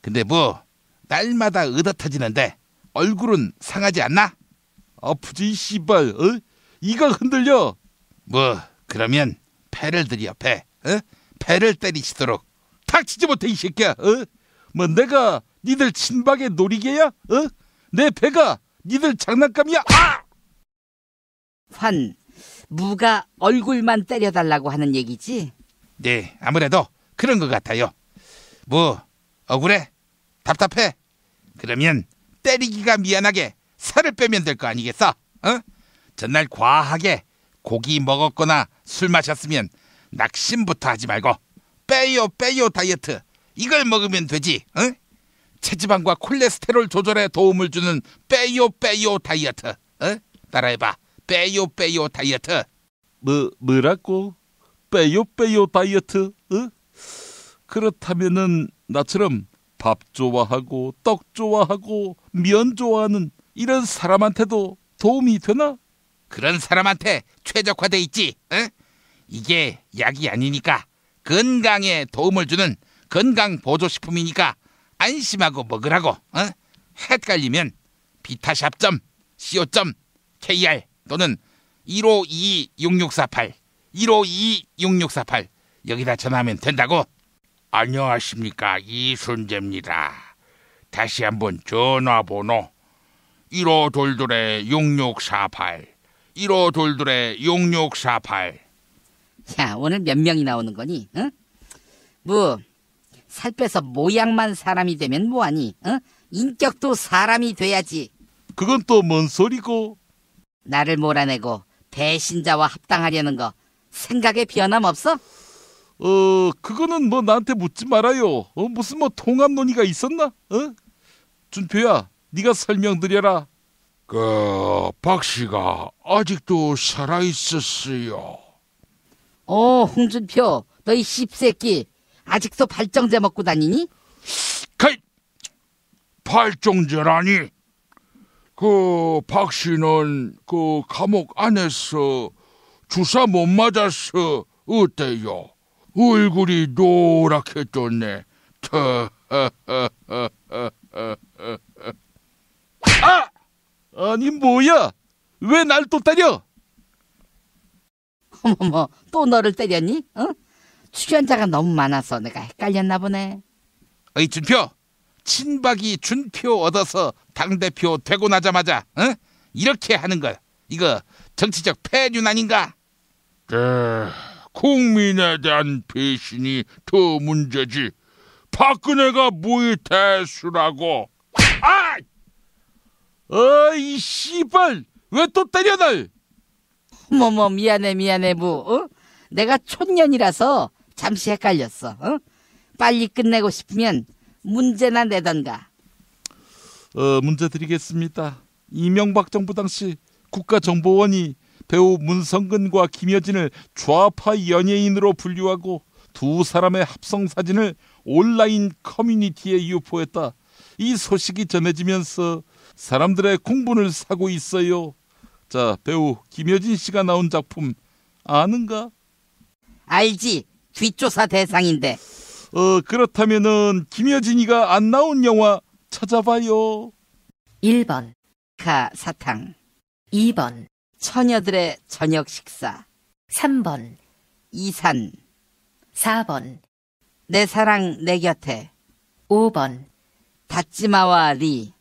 근데 뭐 날마다 의젓해지는데 얼굴은 상하지 않나? 아프지 씨발. 이가 흔들려. 뭐 그러면 패를 들여 패. 패를 때리시도록. 닥치지 못해 이 새끼야. 뭐 내가 니들 친박의 놀이개야? 내 배가 니들 장난감이야? 환, 무가 얼굴만 때려달라고 하는 얘기지? 네, 아무래도 그런 것 같아요. 뭐 억울해? 답답해? 그러면 때리기가 미안하게 살을 빼면 될 거 아니겠어? 전날 과하게 고기 먹었거나 술 마셨으면 낙심부터 하지 말고 빼요 다이어트 이걸 먹으면 되지. 체지방과 콜레스테롤 조절에 도움을 주는 빼요 다이어트. 따라해봐. 빼요 다이어트. 뭐라고? 빼요 다이어트? 그렇다면은 나처럼 밥 좋아하고 떡 좋아하고 면 좋아하는 이런 사람한테도 도움이 되나? 그런 사람한테 최적화돼 있지. 이게 약이 아니니까 건강에 도움을 주는 건강 보조식품이니까 안심하고 먹으라고. 헷갈리면 비타샵.co.kr 또는 1522-6648 1522-6648 여기다 전화하면 된다고. 안녕하십니까, 이순재입니다. 다시 한번 전화번호 1522-6648 1522-6648. 야, 오늘 몇 명이 나오는 거니? 뭐 살 빼서 모양만 사람이 되면 뭐하니? 인격도 사람이 돼야지. 그건 또 뭔 소리고? 나를 몰아내고 배신자와 합당하려는 거 생각에 변함없어? 그거는 뭐 나한테 묻지 말아요. 무슨 뭐 통합 논의가 있었나? 준표야, 네가 설명드려라. 박씨가 아직도 살아있었어요. 홍준표, 너 이 씹새끼 아직도 발정제 먹고 다니니? 발정제라니? 박씨는 감옥 안에서 주사 못 맞았어. 어때요? 얼굴이 노랗게 떴네. 아니 뭐야? 왜 날 또 때려? 어머머, 또 너를 때렸니? 출연자가 너무 많아서 내가 헷갈렸나 보네. 어이 준표, 친박이 준표 얻어서 당대표 되고 나자마자 이렇게 하는 거 이거 정치적 패륜 아닌가? 네, 국민에 대한 배신이 더 문제지. 박근혜가 뭐의 대수라고. 이 씨발, 왜 또 때려 날? 어머머, 미안해 무. 내가 촌년이라서 잠시 헷갈렸어. 빨리 끝내고 싶으면 문제나 내던가. 문제 드리겠습니다. 이명박 정부 당시 국가정보원이 배우 문성근과 김여진을 좌파 연예인으로 분류하고 두 사람의 합성 사진을 온라인 커뮤니티에 유포했다. 이 소식이 전해지면서 사람들의 공분을 사고 있어요. 자, 배우 김여진 씨가 나온 작품 아는가? 알지. 뒷조사 대상인데. 그렇다면은 김여진이가 안 나온 영화 찾아봐요. 1번 백화사탕. 2번 처녀들의 저녁 식사. 3번 이산. 4번 내 사랑 내 곁에. 5번 닫지마와 리.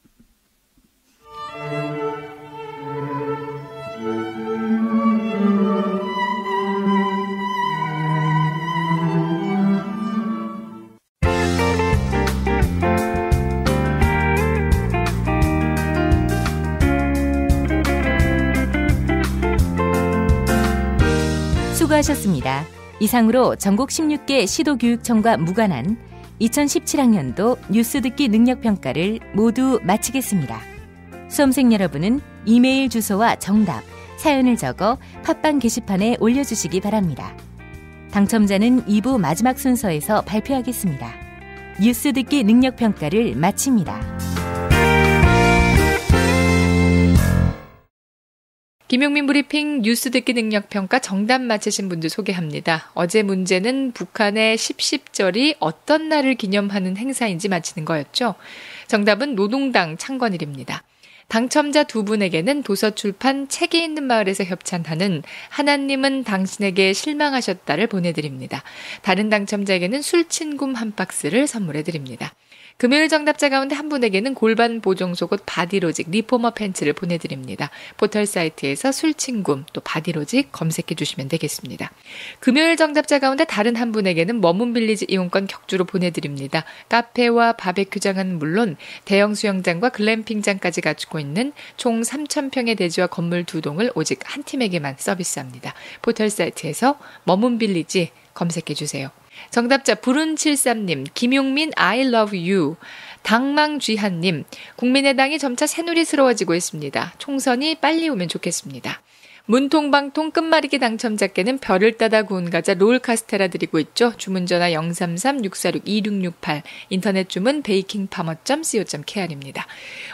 수고하셨습니다. 이상으로 전국 16개 시도교육청과 무관한 2017학년도 뉴스 듣기 능력평가를 모두 마치겠습니다. 수험생 여러분은 이메일 주소와 정답, 사연을 적어 팟빵 게시판에 올려주시기 바랍니다. 당첨자는 2부 마지막 순서에서 발표하겠습니다. 뉴스 듣기 능력평가를 마칩니다. 김용민 브리핑 뉴스 듣기 능력평가 정답 맞히신 분들 소개합니다. 어제 문제는 북한의 10.10절이 어떤 날을 기념하는 행사인지 맞히는 거였죠. 정답은 노동당 창건일입니다. 당첨자 두 분에게는 도서출판 책이 있는 마을에서 협찬하는 하나님은 당신에게 실망하셨다를 보내드립니다. 다른 당첨자에게는 술친굼 한 박스를 선물해드립니다. 금요일 정답자 가운데 한 분에게는 골반 보정 속옷 바디로직 리포머 팬츠를 보내드립니다. 포털 사이트에서 술친굼 또 바디로직 검색해 주시면 되겠습니다. 금요일 정답자 가운데 다른 한 분에게는 머문빌리지 이용권 격주로 보내드립니다. 카페와 바베큐장은 물론 대형 수영장과 글램핑장까지 갖추고 있는 총 3,000평의 대지와 건물 2동을 오직 한 팀에게만 서비스합니다. 포털 사이트에서 머문빌리지 검색해 주세요. 정답자 불운73님, 김용민 I love you, 당망쥐한님, 국민의당이 점차 새누리스러워지고 있습니다. 총선이 빨리 오면 좋겠습니다. 문통방통 끝말잇기 당첨자께는 별을 따다 구운 과자 롤 카스테라 드리고 있죠. 주문전화 033-646-2668, 인터넷 주문 bakingfarmer.co.kr입니다.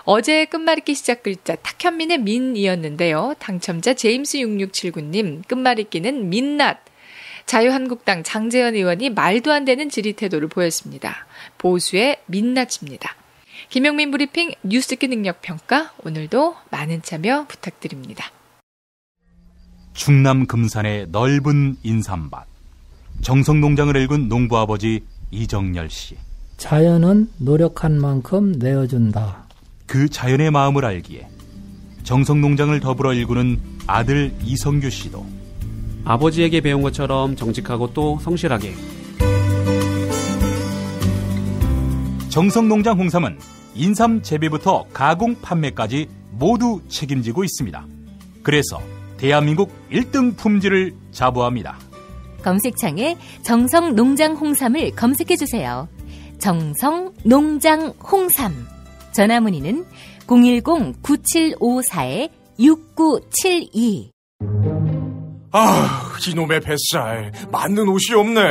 어제 끝말잇기 시작 글자 탁현민의 민이었는데요. 당첨자 제임스6679님, 끝말잇기는 민낯. 자유한국당 장재현 의원이 말도 안 되는 질의 태도를 보였습니다. 보수의 민낯입니다. 김용민 브리핑 뉴스 듣기 능력평가, 오늘도 많은 참여 부탁드립니다. 충남 금산의 넓은 인삼밭, 정성농장을 일군 농부아버지 이정열 씨. 자연은 노력한 만큼 내어준다. 그 자연의 마음을 알기에 정성농장을 더불어 일구는 아들 이성규 씨도 아버지에게 배운 것처럼 정직하고 또 성실하게. 정성농장 홍삼은 인삼 재배부터 가공 판매까지 모두 책임지고 있습니다. 그래서 대한민국 1등 품질을 자부합니다. 검색창에 정성농장 홍삼을 검색해주세요. 정성농장 홍삼. 전화문의는 010-9754-6972. 아, 이놈의 뱃살. 맞는 옷이 없네.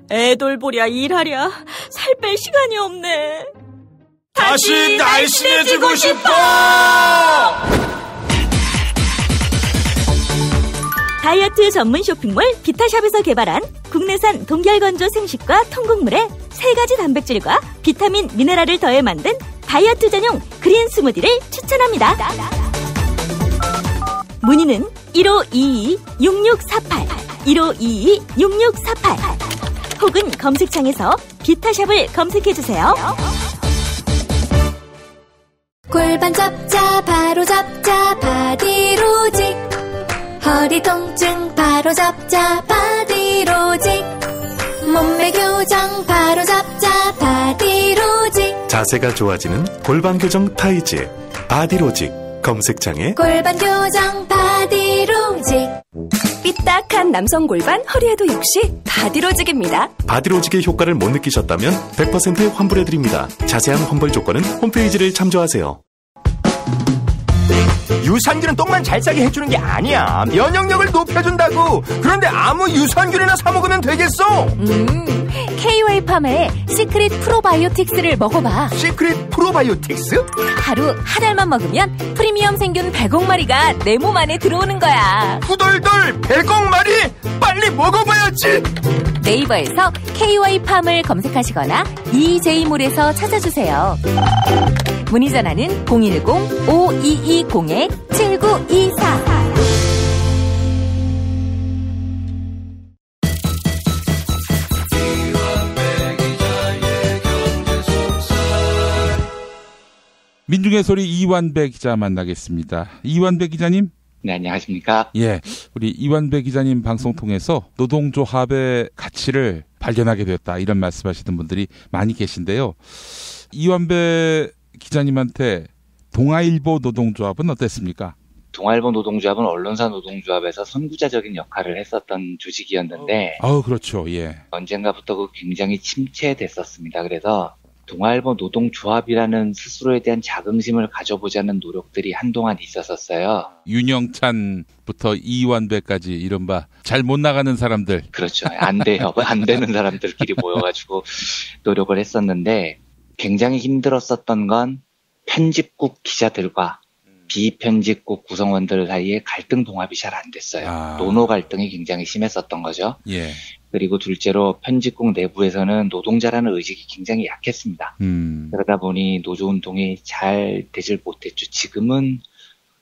애돌보랴 일하랴 살 뺄 시간이 없네. 다시 날씬해지고 싶어! 다이어트 전문 쇼핑몰 비타샵에서 개발한 국내산 동결건조 생식과 통곡물에 3가지 단백질과 비타민, 미네랄을 더해 만든 다이어트 전용 그린 스무디를 추천합니다. 문의는 1522-6648, 1522-6648 혹은 검색창에서 비타샵을 검색해주세요. 골반 잡자 바로 잡자 바디로직, 허리 통증 바로 잡자 바디로직, 몸매 교정 바로 잡자 바디로직, 자세가 좋아지는 골반 교정 타이즈 바디로직, 검색창에 골반 교정 바디로직. 삐딱한 남성 골반 허리에도 역시 바디로직입니다. 바디로직의 효과를 못 느끼셨다면 100% 환불해드립니다. 자세한 환불 조건은 홈페이지를 참조하세요. 유산균은 똥만 잘 싸게 해주는 게 아니야. 면역력을 높여준다고. 그런데 아무 유산균이나 사 먹으면 되겠어. KOA팜의 시크릿 프로바이오틱스를 먹어봐. 시크릿 프로바이오틱스? 하루 한 알만 먹으면 프리미엄 생균 100억마리가 내 몸 안에 들어오는 거야. 후덜덜 100억마리? 빨리 먹어봐야지. 네이버에서 KOA팜을 검색하시거나 EJ몰에서 찾아주세요. 문의 전화는 010-5220-7924. 민중의 소리 이완배 기자 만나겠습니다. 이완배 기자님. 네, 안녕하십니까. 예, 우리 이완배 기자님 방송 통해서 노동조합의 가치를 발견하게 되었다 이런 말씀하시는 분들이 많이 계신데요. 이완배 기자님한테 동아일보 노동조합은 어땠습니까? 동아일보 노동조합은 언론사 노동조합에서 선구자적인 역할을 했었던 조직이었는데 그렇죠. 예. 언젠가부터 굉장히 침체됐었습니다. 그래서 동아일보 노동조합이라는 스스로에 대한 자긍심을 가져보자는 노력들이 한동안 있었었어요. 윤영찬부터 이완배까지 이른바 잘 못 나가는 사람들. 그렇죠. 안 되는 사람들끼리 모여가지고 노력을 했었는데 굉장히 힘들었었던 건 편집국 기자들과 비편집국 구성원들 사이에 갈등 동합이 잘 안 됐어요. 노노 갈등이 굉장히 심했었던 거죠. 예. 그리고 둘째로 편집국 내부에서는 노동자라는 의식이 굉장히 약했습니다. 그러다 보니 노조운동이 잘 되질 못했죠. 지금은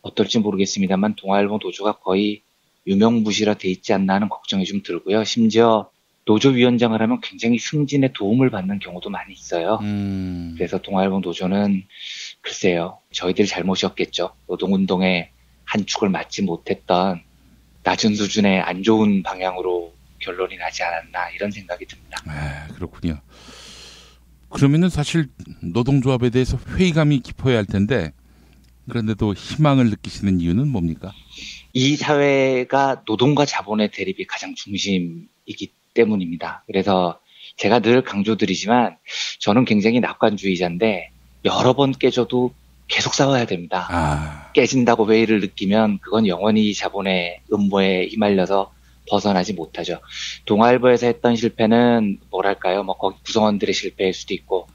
어떨지 모르겠습니다만 동아일보 노조가 거의 유명무실화 돼 있지 않나 하는 걱정이 좀 들고요. 심지어 노조위원장을 하면 굉장히 승진에 도움을 받는 경우도 많이 있어요. 그래서 동아일보 노조는 글쎄요. 저희들 잘못이었겠죠. 노동운동의 한 축을 맡지 못했던 낮은 수준의 안 좋은 방향으로 결론이 나지 않았나 이런 생각이 듭니다. 그렇군요. 그러면은 사실 노동조합에 대해서 회의감이 깊어야 할 텐데 그런데도 희망을 느끼시는 이유는 뭡니까? 이 사회가 노동과 자본의 대립이 가장 중심이기 때문입니다. 그래서 제가 늘 강조드리지만 저는 굉장히 낙관주의자인데 여러 번 깨져도 계속 싸워야 됩니다. 깨진다고 회의를 느끼면 그건 영원히 자본의 음모에 휘말려서 벗어나지 못하죠. 동아일보에서 했던 실패는 뭐랄까요? 거기 구성원들의 실패일 수도 있고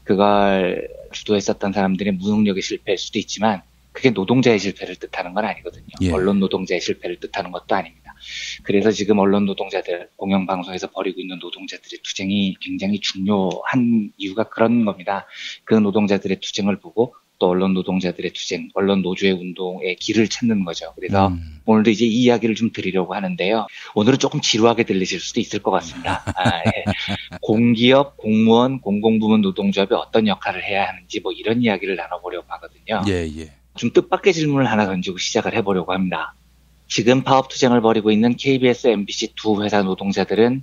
그걸 주도했었던 사람들의 무능력의 실패일 수도 있지만 그게 노동자의 실패를 뜻하는 건 아니거든요. 예. 언론 노동자의 실패를 뜻하는 것도 아닙니다. 그래서 지금 언론 노동자들, 공영방송에서 벌이고 있는 노동자들의 투쟁이 굉장히 중요한 이유가 그런 겁니다. 그 노동자들의 투쟁을 보고 또 언론 노동자들의 투쟁, 언론 노조의 운동의 길을 찾는 거죠. 그래서 오늘도 이제 이 이야기를 좀 드리려고 하는데요. 오늘은 조금 지루하게 들리실 수도 있을 것 같습니다. 예. 공기업, 공무원, 공공부문 노동조합이 어떤 역할을 해야 하는지 이런 이야기를 나눠보려고 하거든요. 예. 좀 뜻밖의 질문을 하나 던지고 시작을 해보려고 합니다. 지금 파업 투쟁을 벌이고 있는 KBS, MBC 두 회사 노동자들은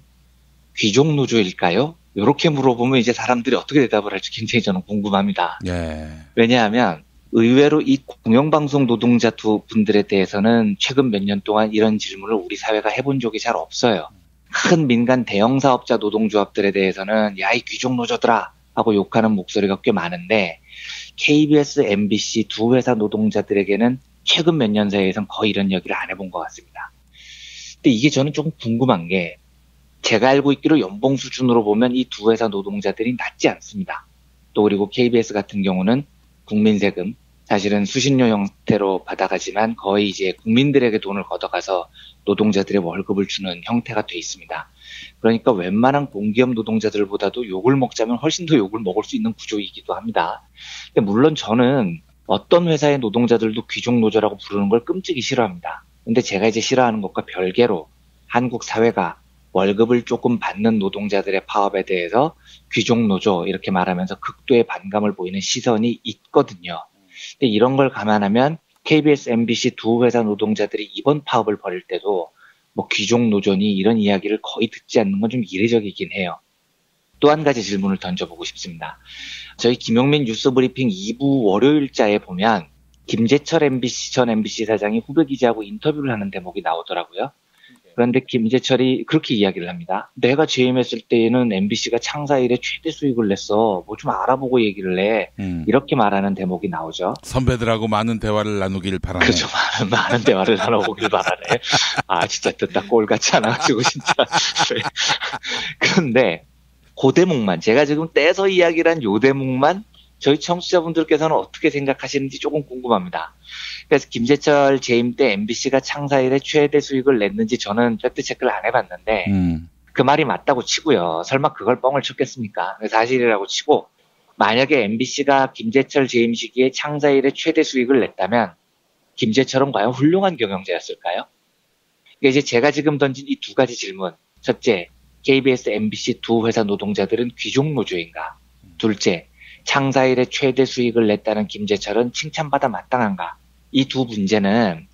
귀족 노조일까요? 이렇게 물어보면 이제 사람들이 어떻게 대답을 할지 굉장히 저는 궁금합니다. 예. 왜냐하면 의외로 이 공영방송 노동자 두 분들에 대해서는 최근 몇 년 동안 이런 질문을 우리 사회가 해본 적이 잘 없어요. 큰 민간 대형 사업자 노동조합들에 대해서는 야, 이 귀족 노조들아 하고 욕하는 목소리가 꽤 많은데 KBS, MBC 두 회사 노동자들에게는 최근 몇 년 사이에선 거의 이런 이야기를 안 해본 것 같습니다. 근데 이게 저는 조금 궁금한 게 제가 알고 있기로 연봉 수준으로 보면 이 두 회사 노동자들이 낮지 않습니다. 또 그리고 KBS 같은 경우는 국민 세금, 사실은 수신료 형태로 받아가지만 거의 이제 국민들에게 돈을 걷어가서 노동자들의 월급을 주는 형태가 돼 있습니다. 그러니까 웬만한 공기업 노동자들보다도 욕을 먹자면 훨씬 더 욕을 먹을 수 있는 구조이기도 합니다. 근데 물론 저는 어떤 회사의 노동자들도 귀족 노조라고 부르는 걸 끔찍이 싫어합니다. 근데 제가 이제 싫어하는 것과 별개로 한국 사회가 월급을 조금 받는 노동자들의 파업에 대해서 귀족 노조 이렇게 말하면서 극도의 반감을 보이는 시선이 있거든요. 근데 이런 걸 감안하면 KBS, MBC 두 회사 노동자들이 이번 파업을 벌일 때도 귀족 노조니 이런 이야기를 거의 듣지 않는 건 좀 이례적이긴 해요. 또 한 가지 질문을 던져보고 싶습니다. 저희 김용민 뉴스브리핑 2부 월요일자에 보면 김재철 전 MBC 사장이 후배 기자하고 인터뷰를 하는 대목이 나오더라고요. 그런데 김재철이 그렇게 이야기를 합니다. 내가 재임했을 때에는 MBC가 창사 이래 최대 수익을 냈어. 좀 알아보고 얘기를 해. 이렇게 말하는 대목이 나오죠. 선배들하고 많은 대화를 나누길 바라네. 그렇죠. 많은 대화를 나눠보길 바라네. 진짜 듣다 꼴같지 않아가지고 진짜. 그런데 그 대목만 제가 지금 떼서 이야기를 한 요 대목만 저희 청취자분들께서는 어떻게 생각하시는지 조금 궁금합니다. 그래서 김재철 재임 때 MBC가 창사 이래 최대 수익을 냈는지 저는 팩트체크를 안 해봤는데 그 말이 맞다고 치고요. 설마 그걸 뻥을 쳤겠습니까? 사실이라고 치고 만약에 MBC가 김재철 재임 시기에 창사 이래 최대 수익을 냈다면 김재철은 과연 훌륭한 경영자였을까요? 그러니까 이제 제가 지금 던진 이 두 가지 질문. 첫째, KBS, MBC 두 회사 노동자들은 귀족 노조인가? 둘째, 창사 이래 최대 수익을 냈다는 김재철은 칭찬받아 마땅한가? 이 두 문제는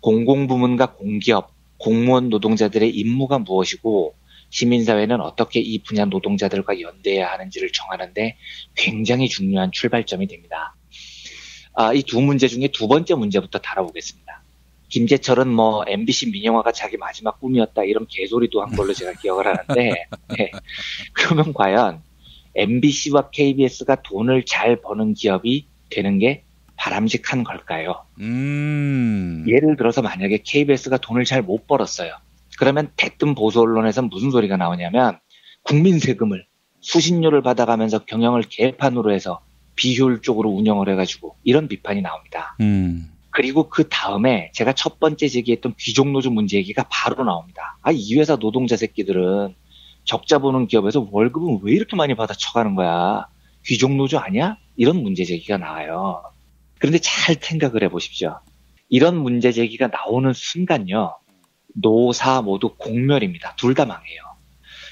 공공부문과 공기업, 공무원 노동자들의 임무가 무엇이고 시민사회는 어떻게 이 분야 노동자들과 연대해야 하는지를 정하는데 굉장히 중요한 출발점이 됩니다. 이 두 문제 중에 두 번째 문제부터 다뤄보겠습니다. 김재철은 MBC 민영화가 자기 마지막 꿈이었다 이런 개소리도 한 걸로 제가 기억을 하는데 네. 그러면 과연 MBC와 KBS가 돈을 잘 버는 기업이 되는 게 바람직한 걸까요? 예를 들어서 만약에 KBS가 돈을 잘 못 벌었어요. 그러면 대뜸 보수 언론에서는 무슨 소리가 나오냐면 국민 세금을 수신료를 받아가면서 경영을 개판으로 해서 비효율적으로 운영을 해가지고 이런 비판이 나옵니다. 그리고 그 다음에 제가 첫 번째 제기했던 귀족노조 문제 얘기가 바로 나옵니다. 이 회사 노동자 새끼들은 적자 보는 기업에서 월급은 왜 이렇게 많이 받아 쳐가는 거야? 귀족노조 아니야? 이런 문제 제기가 나와요. 그런데 잘 생각을 해보십시오. 이런 문제 제기가 나오는 순간요. 노사 모두 공멸입니다. 둘 다 망해요.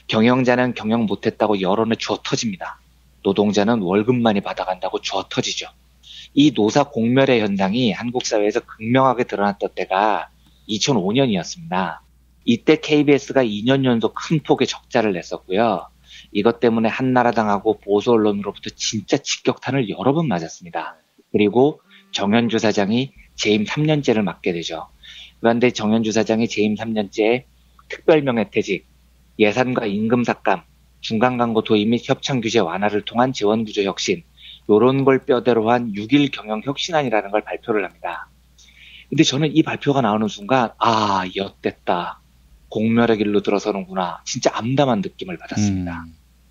경영자는 경영 못했다고 여론에 주워 터집니다. 노동자는 월급 많이 받아간다고 주워 터지죠. 이 노사 공멸의 현상이 한국 사회에서 극명하게 드러났던 때가 2005년이었습니다. 이때 KBS가 2년 연속 큰 폭의 적자를 냈었고요. 이것 때문에 한나라당하고 보수 언론으로부터 진짜 직격탄을 여러 번 맞았습니다. 그리고 정현주 사장이 재임 3년째를 맡게 되죠. 그런데 정현주 사장이 재임 3년째에 특별명예퇴직, 예산과 임금 삭감, 중간 광고 도입 및 협찬 규제 완화를 통한 재원 구조 혁신, 요런 걸 뼈대로 한 6.1 경영 혁신안이라는 걸 발표를 합니다. 근데 저는 이 발표가 나오는 순간 엿됐다. 공멸의 길로 들어서는구나. 진짜 암담한 느낌을 받았습니다.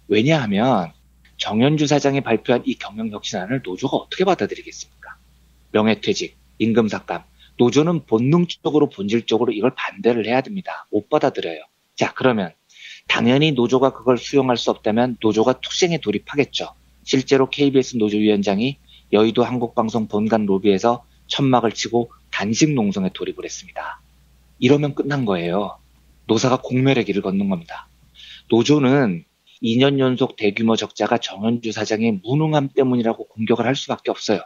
왜냐하면 정현주 사장이 발표한 이 경영 혁신안을 노조가 어떻게 받아들이겠습니까? 명예퇴직, 임금 삭감. 노조는 본능적으로 본질적으로 이걸 반대를 해야 됩니다. 못 받아들여요. 자, 그러면 당연히 노조가 그걸 수용할 수 없다면 노조가 투쟁에 돌입하겠죠. 실제로 KBS 노조위원장이 여의도 한국방송 본관 로비에서 천막을 치고 단식 농성에 돌입을 했습니다. 이러면 끝난 거예요. 노사가 공멸의 길을 걷는 겁니다. 노조는 2년 연속 대규모 적자가 정현주 사장의 무능함 때문이라고 공격을 할 수밖에 없어요.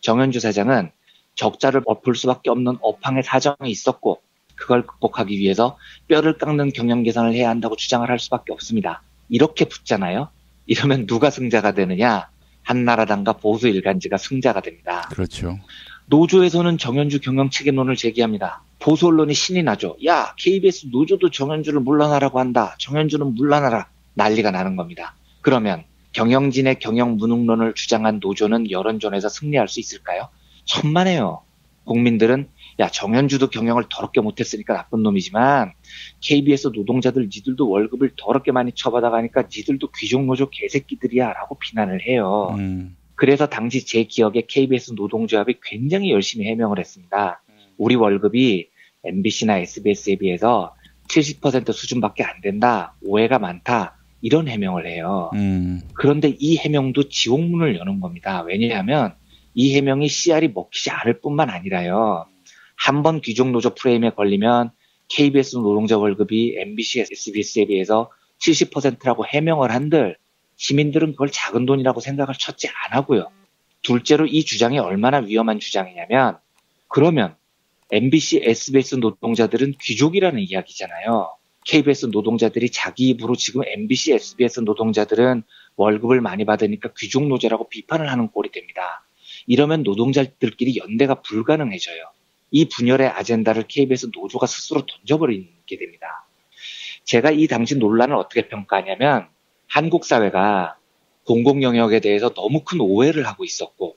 정현주 사장은 적자를 엎을 수밖에 없는 업황의 사정이 있었고 그걸 극복하기 위해서 뼈를 깎는 경영 개선을 해야 한다고 주장을 할 수밖에 없습니다. 이렇게 붙잖아요. 이러면 누가 승자가 되느냐? 한나라당과 보수 일간지가 승자가 됩니다. 그렇죠. 노조에서는 정현주 경영 책임론을 제기합니다. 보수 언론이 신이 나죠. 야, KBS 노조도 정현주를 물러나라고 한다. 정현주는 물러나라. 난리가 나는 겁니다. 그러면 경영진의 경영 무능론을 주장한 노조는 여론전에서 승리할 수 있을까요? 천만에요. 국민들은 야, 정현주도 경영을 더럽게 못했으니까 나쁜 놈이지만 KBS 노동자들 니들도 월급을 더럽게 많이 쳐받아가니까 니들도 귀족노조 개새끼들이야 라고 비난을 해요. 그래서 당시 제 기억에 KBS 노동조합이 굉장히 열심히 해명을 했습니다. 우리 월급이 MBC나 SBS에 비해서 70% 수준밖에 안 된다. 오해가 많다. 이런 해명을 해요. 그런데 이 해명도 지옥문을 여는 겁니다. 왜냐하면 이 해명이 씨알이 먹히지 않을 뿐만 아니라요. 한번 귀족노조 프레임에 걸리면 KBS 노동자 월급이 MBC, SBS에 비해서 70%라고 해명을 한들 시민들은 그걸 작은 돈이라고 생각을 첫째 안 하고요. 둘째로 이 주장이 얼마나 위험한 주장이냐면 그러면 MBC, SBS 노동자들은 귀족이라는 이야기잖아요. KBS 노동자들이 자기 입으로 지금 MBC, SBS 노동자들은 월급을 많이 받으니까 귀족노조라고 비판을 하는 꼴이 됩니다. 이러면 노동자들끼리 연대가 불가능해져요. 이 분열의 아젠다를 KBS 노조가 스스로 던져버리게 됩니다. 제가 이 당시 논란을 어떻게 평가하냐면 한국 사회가 공공 영역에 대해서 너무 큰 오해를 하고 있었고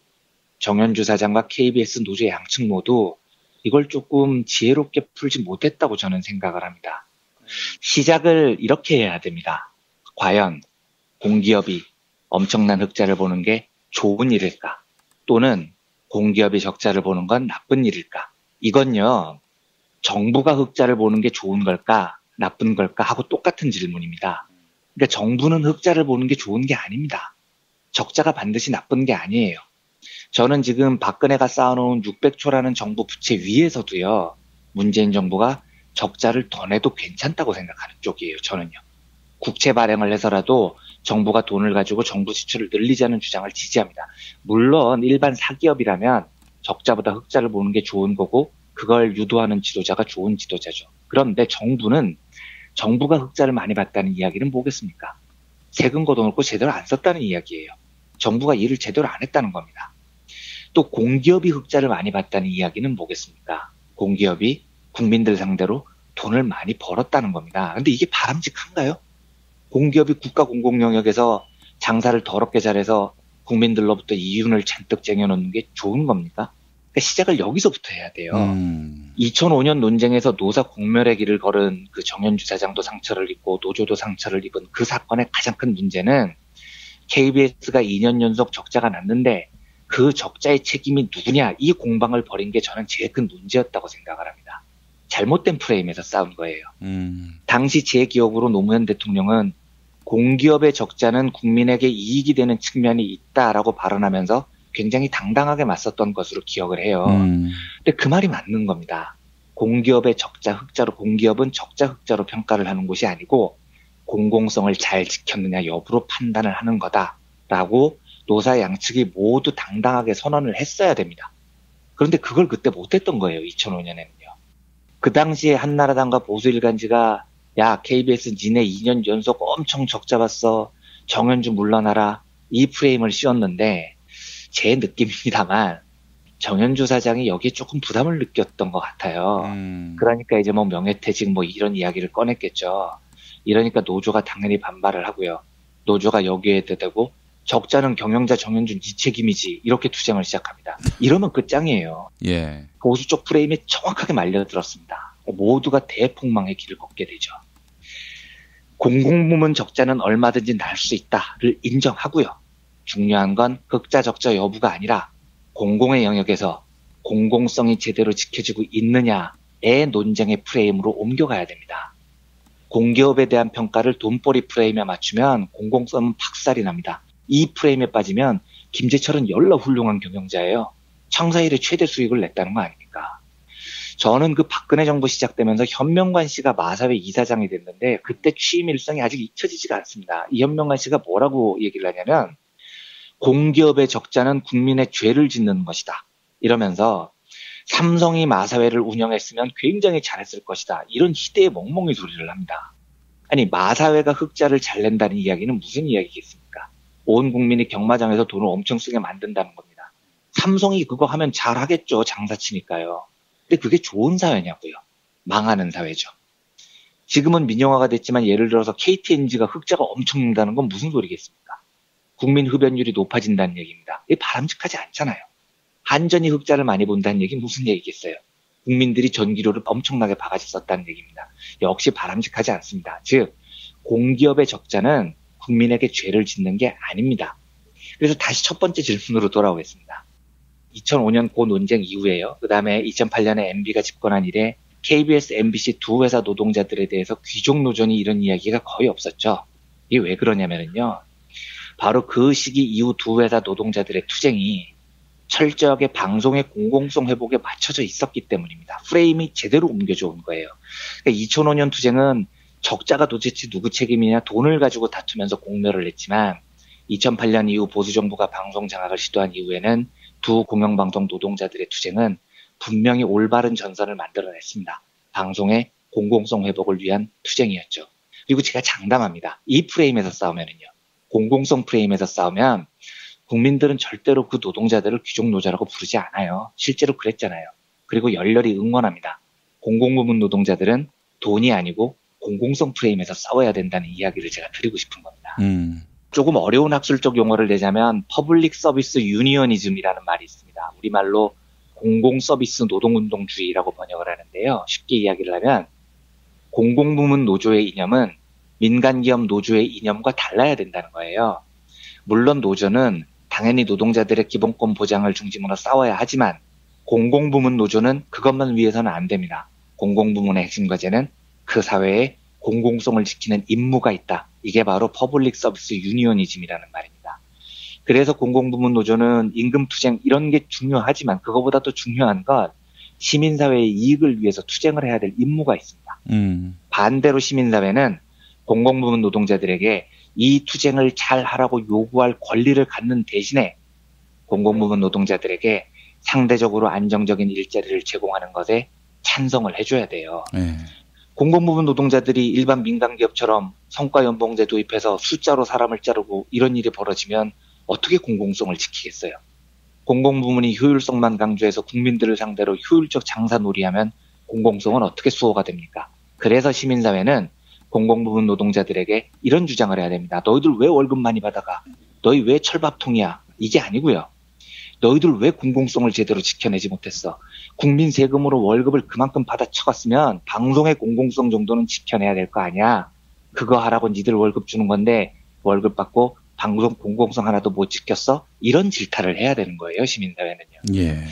정현주 사장과 KBS 노조 양측 모두 이걸 조금 지혜롭게 풀지 못했다고 저는 생각을 합니다. 시작을 이렇게 해야 됩니다. 과연 공기업이 엄청난 흑자를 보는 게 좋은 일일까? 또는 공기업이 적자를 보는 건 나쁜 일일까? 이건요, 정부가 흑자를 보는 게 좋은 걸까, 나쁜 걸까 하고 똑같은 질문입니다. 그러니까 정부는 흑자를 보는 게 좋은 게 아닙니다. 적자가 반드시 나쁜 게 아니에요. 저는 지금 박근혜가 쌓아놓은 600조라는 정부 부채 위에서도요, 문재인 정부가 적자를 더 내도 괜찮다고 생각하는 쪽이에요, 저는요. 국채 발행을 해서라도 정부가 돈을 가지고 정부 지출을 늘리자는 주장을 지지합니다. 물론 일반 사기업이라면 적자보다 흑자를 보는 게 좋은 거고 그걸 유도하는 지도자가 좋은 지도자죠. 그런데 정부가 흑자를 많이 봤다는 이야기는 뭐겠습니까? 세금 걷어놓고 제대로 안 썼다는 이야기예요. 정부가 일을 제대로 안 했다는 겁니다. 또 공기업이 흑자를 많이 봤다는 이야기는 뭐겠습니까? 공기업이 국민들 상대로 돈을 많이 벌었다는 겁니다. 근데 이게 바람직한가요? 공기업이 국가 공공 영역에서 장사를 더럽게 잘해서 국민들로부터 이윤을 잔뜩 쟁여놓는 게 좋은 겁니까? 그러니까 시작을 여기서부터 해야 돼요. 2005년 논쟁에서 노사 공멸의 길을 걸은 그 정현주 사장도 상처를 입고 노조도 상처를 입은 그 사건의 가장 큰 문제는 KBS가 2년 연속 적자가 났는데 그 적자의 책임이 누구냐, 이 공방을 벌인 게 저는 제일 큰 문제였다고 생각을 합니다. 잘못된 프레임에서 싸운 거예요. 당시 제 기억으로 노무현 대통령은 공기업의 적자는 국민에게 이익이 되는 측면이 있다라고 발언하면서 굉장히 당당하게 맞섰던 것으로 기억을 해요. 근데 그 말이 맞는 겁니다. 공기업의 적자 흑자로, 공기업은 적자 흑자로 평가를 하는 곳이 아니고 공공성을 잘 지켰느냐 여부로 판단을 하는 거다라고 노사 양측이 모두 당당하게 선언을 했어야 됩니다. 그런데 그걸 그때 못했던 거예요. 2005년에는요. 그 당시에 한나라당과 보수일간지가 야, KBS 니네 2년 연속 엄청 적자 봤어. 정현주 물러나라. 이 프레임을 씌웠는데 제 느낌입니다만 정현주 사장이 여기에 조금 부담을 느꼈던 것 같아요. 그러니까 이제 뭐 명예퇴직 뭐 이런 이야기를 꺼냈겠죠. 이러니까 노조가 당연히 반발을 하고요. 노조가 여기에 대대고 적자는 경영자 정현주 네 책임이지 이렇게 투쟁을 시작합니다. 이러면 끝장이에요. 예. 보수 쪽 프레임에 정확하게 말려들었습니다. 모두가 대폭망의 길을 걷게 되죠. 공공부문 적자는 얼마든지 날 수 있다를 인정하고요. 중요한 건 흑자 적자 여부가 아니라 공공의 영역에서 공공성이 제대로 지켜지고 있느냐의 논쟁의 프레임으로 옮겨가야 됩니다. 공기업에 대한 평가를 돈벌이 프레임에 맞추면 공공성은 박살이 납니다. 이 프레임에 빠지면 김재철은 열나 훌륭한 경영자예요. 창사 이래 최대 수익을 냈다는 거 아닙니까? 저는 그 박근혜 정부 시작되면서 현명관 씨가 마사회 이사장이 됐는데 그때 취임 일성이 아직 잊혀지지가 않습니다. 이 현명관 씨가 뭐라고 얘기를 하냐면 공기업의 적자는 국민의 죄를 짓는 것이다. 이러면서 삼성이 마사회를 운영했으면 굉장히 잘했을 것이다. 이런 희대의 멍멍이 소리를 합니다. 아니 마사회가 흑자를 잘 낸다는 이야기는 무슨 이야기겠습니까? 온 국민이 경마장에서 돈을 엄청 쓰게 만든다는 겁니다. 삼성이 그거 하면 잘하겠죠. 장사치니까요. 근데 그게 좋은 사회냐고요. 망하는 사회죠. 지금은 민영화가 됐지만 예를 들어서 KTNG가 흑자가 엄청 난다는 건 무슨 소리겠습니까? 국민 흡연율이 높아진다는 얘기입니다. 이게 바람직하지 않잖아요. 한전이 흑자를 많이 본다는 얘기 무슨 얘기겠어요? 국민들이 전기료를 엄청나게 바가지 썼다는 얘기입니다. 역시 바람직하지 않습니다. 즉 공기업의 적자는 국민에게 죄를 짓는 게 아닙니다. 그래서 다시 첫 번째 질문으로 돌아오겠습니다. 2005년 고 논쟁 이후에요. 그 다음에 2008년에 MB가 집권한 이래 KBS, MBC 두 회사 노동자들에 대해서 귀족노조니 이런 이야기가 거의 없었죠. 이게 왜 그러냐면요. 바로 그 시기 이후 두 회사 노동자들의 투쟁이 철저하게 방송의 공공성 회복에 맞춰져 있었기 때문입니다. 프레임이 제대로 옮겨져 온 거예요. 그러니까 2005년 투쟁은 적자가 도대체 누구 책임이냐 돈을 가지고 다투면서 공멸을 했지만 2008년 이후 보수정부가 방송 장악을 시도한 이후에는 두 공영방송 노동자들의 투쟁은 분명히 올바른 전선을 만들어냈습니다. 방송의 공공성 회복을 위한 투쟁이었죠. 그리고 제가 장담합니다. 이 프레임에서 싸우면은요. 공공성 프레임에서 싸우면 국민들은 절대로 그 노동자들을 귀족노조라고 부르지 않아요. 실제로 그랬잖아요. 그리고 열렬히 응원합니다. 공공부문 노동자들은 돈이 아니고 공공성 프레임에서 싸워야 된다는 이야기를 제가 드리고 싶은 겁니다. 조금 어려운 학술적 용어를 내자면 퍼블릭 서비스 유니어니즘이라는 말이 있습니다. 우리말로 공공서비스 노동운동주의라고 번역을 하는데요. 쉽게 이야기를 하면 공공부문 노조의 이념은 민간기업 노조의 이념과 달라야 된다는 거예요. 물론 노조는 당연히 노동자들의 기본권 보장을 중심으로 싸워야 하지만 공공부문 노조는 그것만 위해서는 안 됩니다. 공공부문의 핵심 과제는 그 사회에 공공성을 지키는 임무가 있다. 이게 바로 퍼블릭 서비스 유니어니즘이라는 말입니다. 그래서 공공부문 노조는 임금투쟁 이런 게 중요하지만 그거보다 더 중요한 건 시민사회의 이익을 위해서 투쟁을 해야 될 임무가 있습니다. 반대로 시민사회는 공공부문 노동자들에게 이 투쟁을 잘 하라고 요구할 권리를 갖는 대신에 공공부문 노동자들에게 상대적으로 안정적인 일자리를 제공하는 것에 찬성을 해줘야 돼요. 공공부문 노동자들이 일반 민간기업처럼 성과연봉제 도입해서 숫자로 사람을 자르고 이런 일이 벌어지면 어떻게 공공성을 지키겠어요? 공공부문이 효율성만 강조해서 국민들을 상대로 효율적 장사놀이하면 공공성은 어떻게 수호가 됩니까? 그래서 시민사회는 공공부문 노동자들에게 이런 주장을 해야 됩니다. 너희들 왜 월급 많이 받아가? 너희 왜 철밥통이야? 이게 아니고요. 너희들 왜 공공성을 제대로 지켜내지 못했어? 국민 세금으로 월급을 그만큼 받아쳐갔으면 방송의 공공성 정도는 지켜내야 될 거 아니야? 그거 하라고 니들 월급 주는 건데 월급 받고 방송 공공성 하나도 못 지켰어? 이런 질타를 해야 되는 거예요, 시민사회는요. 예.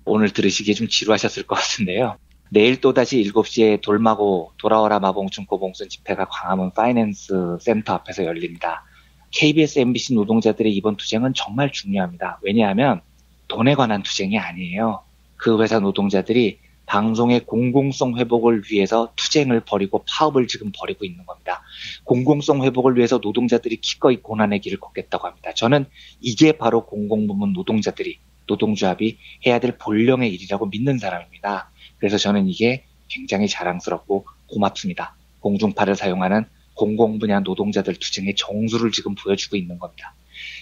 오늘 들으시기에 좀 지루하셨을 것 같은데요. 내일 또다시 7시에 돌마고 돌아와라 마봉춘코봉순 집회가 광화문 파이낸스 센터 앞에서 열립니다. KBS, MBC 노동자들의 이번 투쟁은 정말 중요합니다. 왜냐하면 돈에 관한 투쟁이 아니에요. 그 회사 노동자들이 방송의 공공성 회복을 위해서 투쟁을 벌이고 파업을 지금 벌이고 있는 겁니다. 공공성 회복을 위해서 노동자들이 기꺼이 고난의 길을 걷겠다고 합니다. 저는 이게 바로 공공부문 노동자들이, 노동조합이 해야 될 본령의 일이라고 믿는 사람입니다. 그래서 저는 이게 굉장히 자랑스럽고 고맙습니다. 공중파를 사용하는 공공분야 노동자들 투쟁의 정수를 지금 보여주고 있는 겁니다.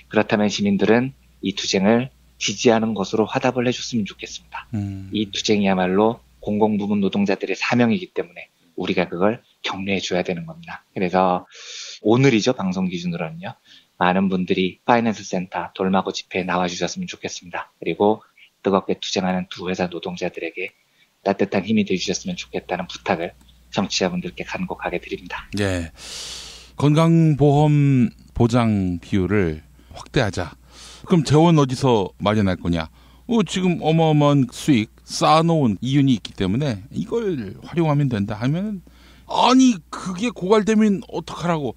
그렇다면 시민들은 이 투쟁을 지지하는 것으로 화답을 해줬으면 좋겠습니다. 이 투쟁이야말로 공공부문 노동자들의 사명이기 때문에 우리가 그걸 격려해줘야 되는 겁니다. 그래서 오늘이죠, 방송 기준으로는요. 많은 분들이 파이낸스 센터 돌마고 집회에 나와주셨으면 좋겠습니다. 그리고 뜨겁게 투쟁하는 두 회사 노동자들에게 따뜻한 힘이 되어주셨으면 좋겠다는 부탁을 정치자분들께 간곡하게 드립니다. 예, 건강보험 보장 비율을 확대하자. 그럼 재원 어디서 마련할 거냐? 지금 어마어마한 수익 쌓아놓은 이윤이 있기 때문에 이걸 활용하면 된다 하면, 아니 그게 고갈되면 어떡하라고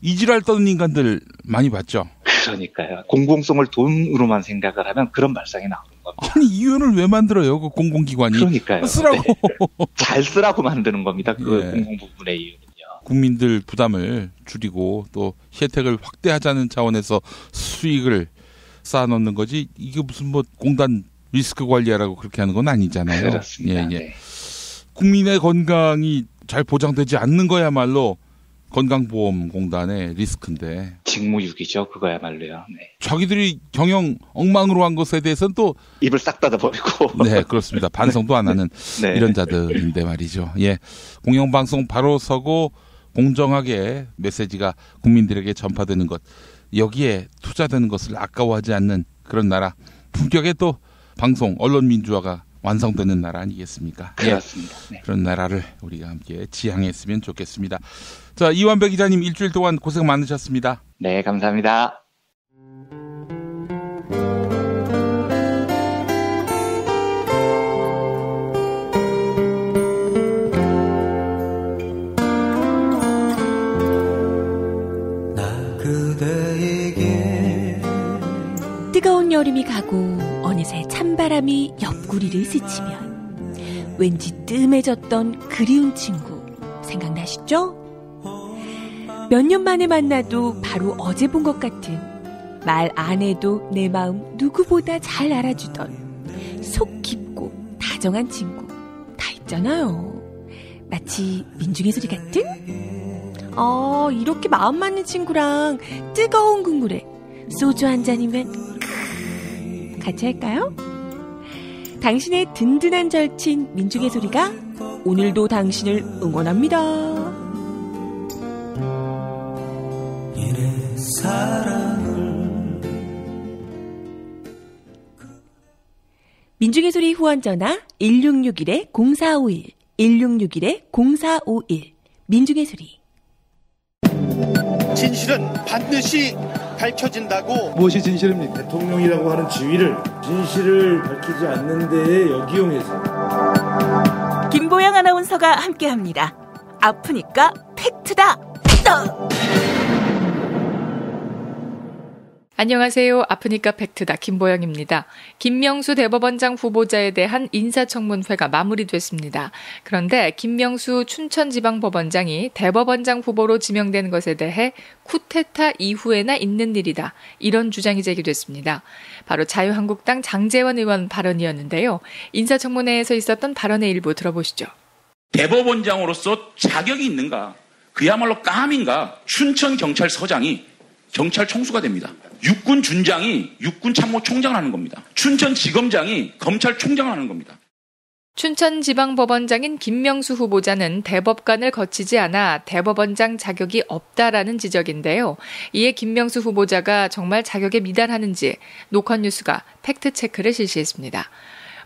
이지랄 떠는 인간들 많이 봤죠. 그러니까요. 공공성을 돈으로만 생각을 하면 그런 발상이 나오는 겁니다. 아니 이윤을 왜 만들어요? 그 공공기관이. 그러니까요. 쓰라고. 네. 잘 쓰라고 만드는 겁니다. 그 예. 공공부문의 이유는요. 국민들 부담을 줄이고 또 혜택을 확대하자는 차원에서 수익을 쌓아놓는 거지, 이게 무슨 뭐 공단 리스크 관리하라고 그렇게 하는 건 아니잖아요. 그렇습니다. 예. 네. 국민의 건강이 잘 보장되지 않는 거야말로 건강보험공단의 리스크인데. 직무유기죠, 그거야말로요. 네. 자기들이 경영 엉망으로 한 것에 대해서는 또 입을 싹 닫아버리고. 네, 그렇습니다. 반성도 안 하는 네. 이런 자들인데 말이죠. 예, 공영방송 바로 서고 공정하게 메시지가 국민들에게 전파되는 것, 여기에 투자되는 것을 아까워하지 않는 그런 나라, 품격의 또 방송 언론 민주화가 완성되는 나라 아니겠습니까? 그렇습니다. 네. 그런 나라를 우리가 함께 지향했으면 좋겠습니다. 자, 이완배 기자님 일주일 동안 고생 많으셨습니다. 네, 감사합니다. 뜨거운 여름이 가고 어느새 찬바람이 옆구리를 스치면 왠지 뜸해졌던 그리운 친구 생각나시죠? 몇 년 만에 만나도 바로 어제 본 것 같은, 말 안 해도 내 마음 누구보다 잘 알아주던 속 깊고 다정한 친구 다 있잖아요. 마치 민중의 소리 같은? 이렇게 마음 맞는 친구랑 뜨거운 국물에 소주 한 잔이면 같이 할까요? 당신의 든든한 절친 민중의 소리가 오늘도 당신을 응원합니다. 민중의 소리 후원 전화 1661-0451 1661-0451 민중의 소리. 진실은 반드시 밝혀진다고. 무엇이 진실입니까? 대통령이라고 하는 지위를 진실을 밝히지 않는 데에 역이용해서. 김보영 아나운서가 함께합니다. 아프니까 팩트다. 안녕하세요. 아프니까 팩트다. 김보영입니다. 김명수 대법원장 후보자에 대한 인사청문회가 마무리됐습니다. 그런데 김명수 춘천지방법원장이 대법원장 후보로 지명된 것에 대해 쿠데타 이후에나 있는 일이다. 이런 주장이 제기됐습니다. 바로 자유한국당 장제원 의원 발언이었는데요. 인사청문회에서 있었던 발언의 일부 들어보시죠. 대법원장으로서 자격이 있는가? 그야말로 깜인가? 춘천경찰서장이 경찰 총수가 됩니다. 육군준장이 육군참모총장을 하는 겁니다. 춘천지검장이 검찰총장을 하는 겁니다. 춘천지방법원장인 김명수 후보자는 대법관을 거치지 않아 대법원장 자격이 없다라는 지적인데요. 이에 김명수 후보자가 정말 자격에 미달하는지 녹화뉴스가 팩트체크를 실시했습니다.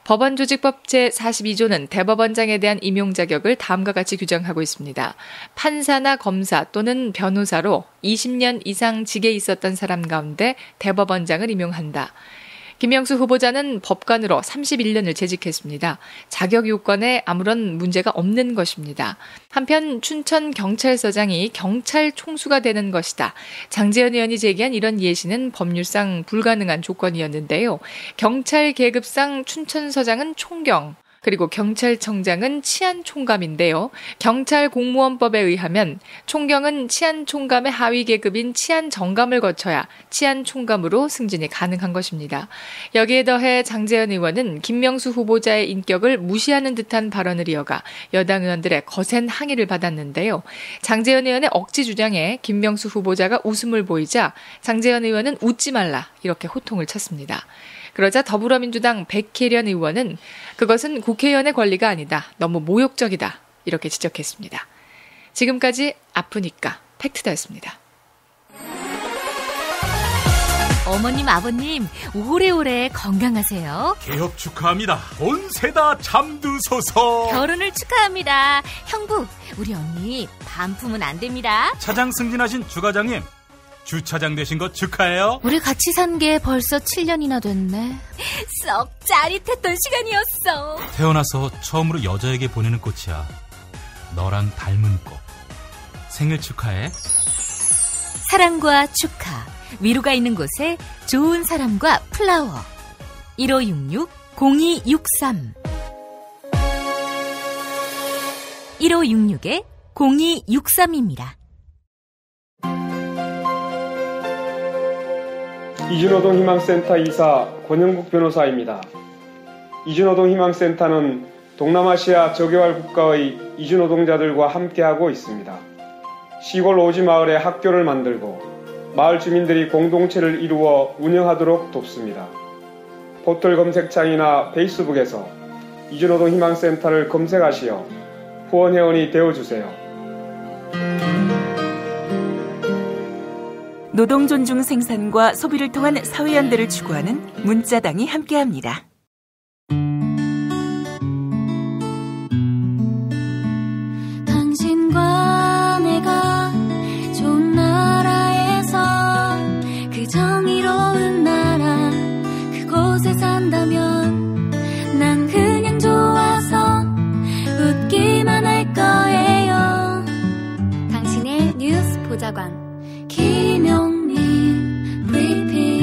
법원조직법 제42조는 대법원장에 대한 임용 자격을 다음과 같이 규정하고 있습니다. 판사나 검사 또는 변호사로 20년 이상 직에 있었던 사람 가운데 대법원장을 임용한다. 김명수 후보자는 법관으로 31년을 재직했습니다. 자격 요건에 아무런 문제가 없는 것입니다. 한편 춘천경찰서장이 경찰 총수가 되는 것이다. 장제원 의원이 제기한 이런 예시는 법률상 불가능한 조건이었는데요. 경찰 계급상 춘천서장은 총경, 그리고 경찰청장은 치안총감인데요. 경찰공무원법에 의하면 총경은 치안총감의 하위 계급인 치안정감을 거쳐야 치안총감으로 승진이 가능한 것입니다. 여기에 더해 장제원 의원은 김명수 후보자의 인격을 무시하는 듯한 발언을 이어가 여당 의원들의 거센 항의를 받았는데요. 장제원 의원의 억지 주장에 김명수 후보자가 웃음을 보이자 장제원 의원은 웃지 말라 이렇게 호통을 쳤습니다. 그러자 더불어민주당 백혜련 의원은 그것은 국회의원의 권리가 아니다. 너무 모욕적이다. 이렇게 지적했습니다. 지금까지 아프니까 팩트다였습니다. 어머님, 아버님, 오래오래 건강하세요. 개업 축하합니다. 온세다 잠드소서. 결혼을 축하합니다. 형부, 우리 언니 반품은 안 됩니다. 차장 승진하신 주과장님, 주차장 되신 거 축하해요. 우리 같이 산 게 벌써 7년이나 됐네. 썩 짜릿했던 시간이었어. 태어나서 처음으로 여자에게 보내는 꽃이야. 너랑 닮은 꽃. 생일 축하해. 사랑과 축하, 위로가 있는 곳에 좋은 사람과 플라워. 1566-0263 1566-0263입니다. 이준호동 희망센터 이사 권영국 변호사입니다. 이준호동 희망센터는 동남아시아 저개발 국가의 이주노동자들과 함께하고 있습니다. 시골 오지 마을에 학교를 만들고 마을 주민들이 공동체를 이루어 운영하도록 돕습니다. 포털 검색창이나 페이스북에서 이주노동 희망센터를 검색하시어 후원회원이 되어주세요. 노동 존중 생산과 소비를 통한 사회연대를 추구하는 문자당이 함께합니다. 당신과 내가 좋은 나라에서 그 정의로운 나라 그곳에 산다면 난 그냥 좋아서 웃기만 할 거예요. 당신의 뉴스 보좌관 김용민 브리핑.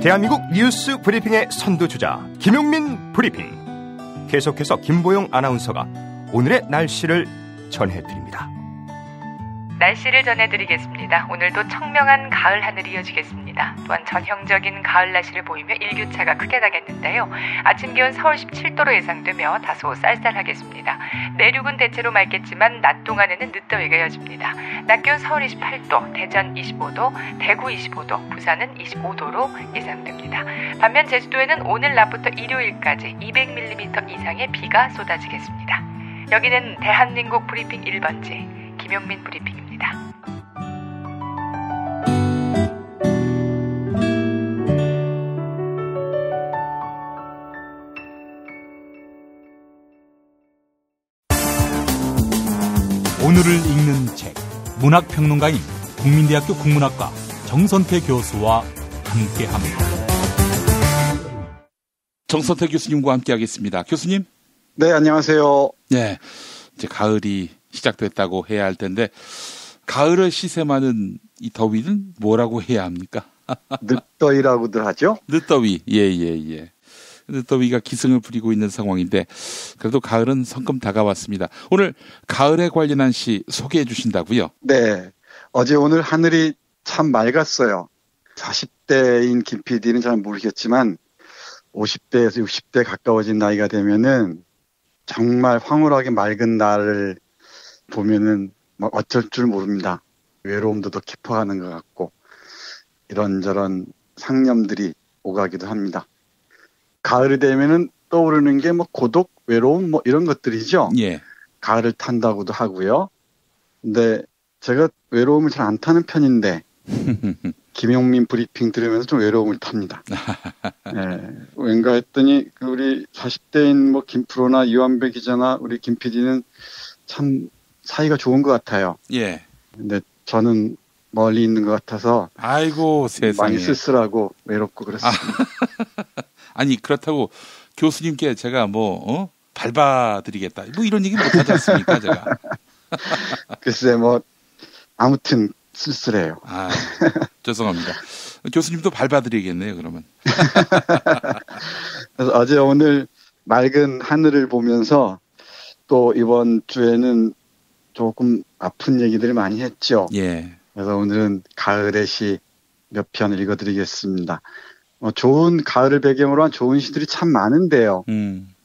대한민국 뉴스 브리핑의 선두주자 김용민 브리핑. 계속해서 김보영 아나운서가 오늘의 날씨를 전해드립니다. 날씨를 전해드리겠습니다. 오늘도 청명한 가을 하늘이 이어지겠습니다. 또한 전형적인 가을 날씨를 보이며 일교차가 크게 나겠는데요. 아침 기온 서울 17도로 예상되며 다소 쌀쌀하겠습니다. 내륙은 대체로 맑겠지만 낮 동안에는 늦더위가 이어집니다. 낮 기온 서울 28도, 대전 25도, 대구 25도, 부산은 25도로 예상됩니다. 반면 제주도에는 오늘 낮부터 일요일까지 200mm 이상의 비가 쏟아지겠습니다. 여기는 대한민국 브리핑 1번지 김용민 브리핑입니다. 오늘을 읽는 책, 문학평론가인 국민대학교 국문학과 정선태 교수와 함께합니다. 정선태 교수님과 함께하겠습니다. 교수님. 네, 안녕하세요. 네. 이제 가을이 시작됐다고 해야 할 텐데 가을을 시샘하는 이 더위는 뭐라고 해야 합니까? 늦더위라고들 하죠. 늦더위. 예. 늦더위가 기승을 부리고 있는 상황인데 그래도 가을은 성큼 다가왔습니다. 오늘 가을에 관련한 시 소개해 주신다고요? 네. 어제 오늘 하늘이 참 맑았어요. 40대인 김 PD는 잘 모르겠지만 50대에서 60대 가까워진 나이가 되면은 정말 황홀하게 맑은 날을 보면은 뭐 어쩔 줄 모릅니다. 외로움도 더 깊어가는 것 같고 이런저런 상념들이 오가기도 합니다. 가을이 되면은 떠오르는 게 뭐 고독, 외로움 뭐 이런 것들이죠. 예. 가을을 탄다고도 하고요. 근데 제가 외로움을 잘 안 타는 편인데 김용민 브리핑 들으면서 좀 외로움을 탑니다. 네. 왠가 했더니 우리 40대인 뭐 김프로나 이완배 기자나 우리 김 PD는 참 사이가 좋은 것 같아요. 예. 근데 저는 멀리 있는 것 같아서 아이고 세상에 많이 쓸쓸하고 외롭고 그렇습니다. 아니 그렇다고 교수님께 제가 밟아드리겠다 뭐 이런 얘기 못하지 않습니까 제가? 글쎄 뭐 아무튼 쓸쓸해요. 죄송합니다. 교수님도 밟아드리겠네요 그러면. 그래서 어제 오늘 맑은 하늘을 보면서 또 이번 주에는 조금 아픈 얘기들을 많이 했죠. 예. 그래서 오늘은 가을의 시 몇 편 읽어드리겠습니다. 좋은 가을을 배경으로 한 좋은 시들이 참 많은데요.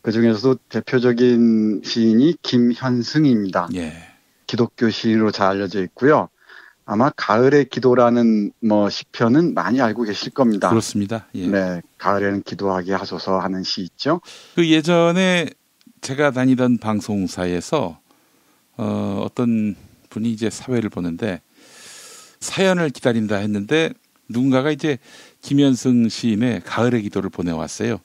그 중에서도 대표적인 시인이 김현승입니다. 예. 기독교 시인으로 잘 알려져 있고요. 아마 가을의 기도라는 시편은 많이 알고 계실 겁니다. 그렇습니다. 예. 네, 가을에는 기도하게 하소서 하는 시 있죠. 그 예전에 제가 다니던 방송사에서 어떤 분이 이제 사회를 보는데 사연을 기다린다 했는데 누군가가 이제 김현승 시인의 가을의 기도를 보내왔어요.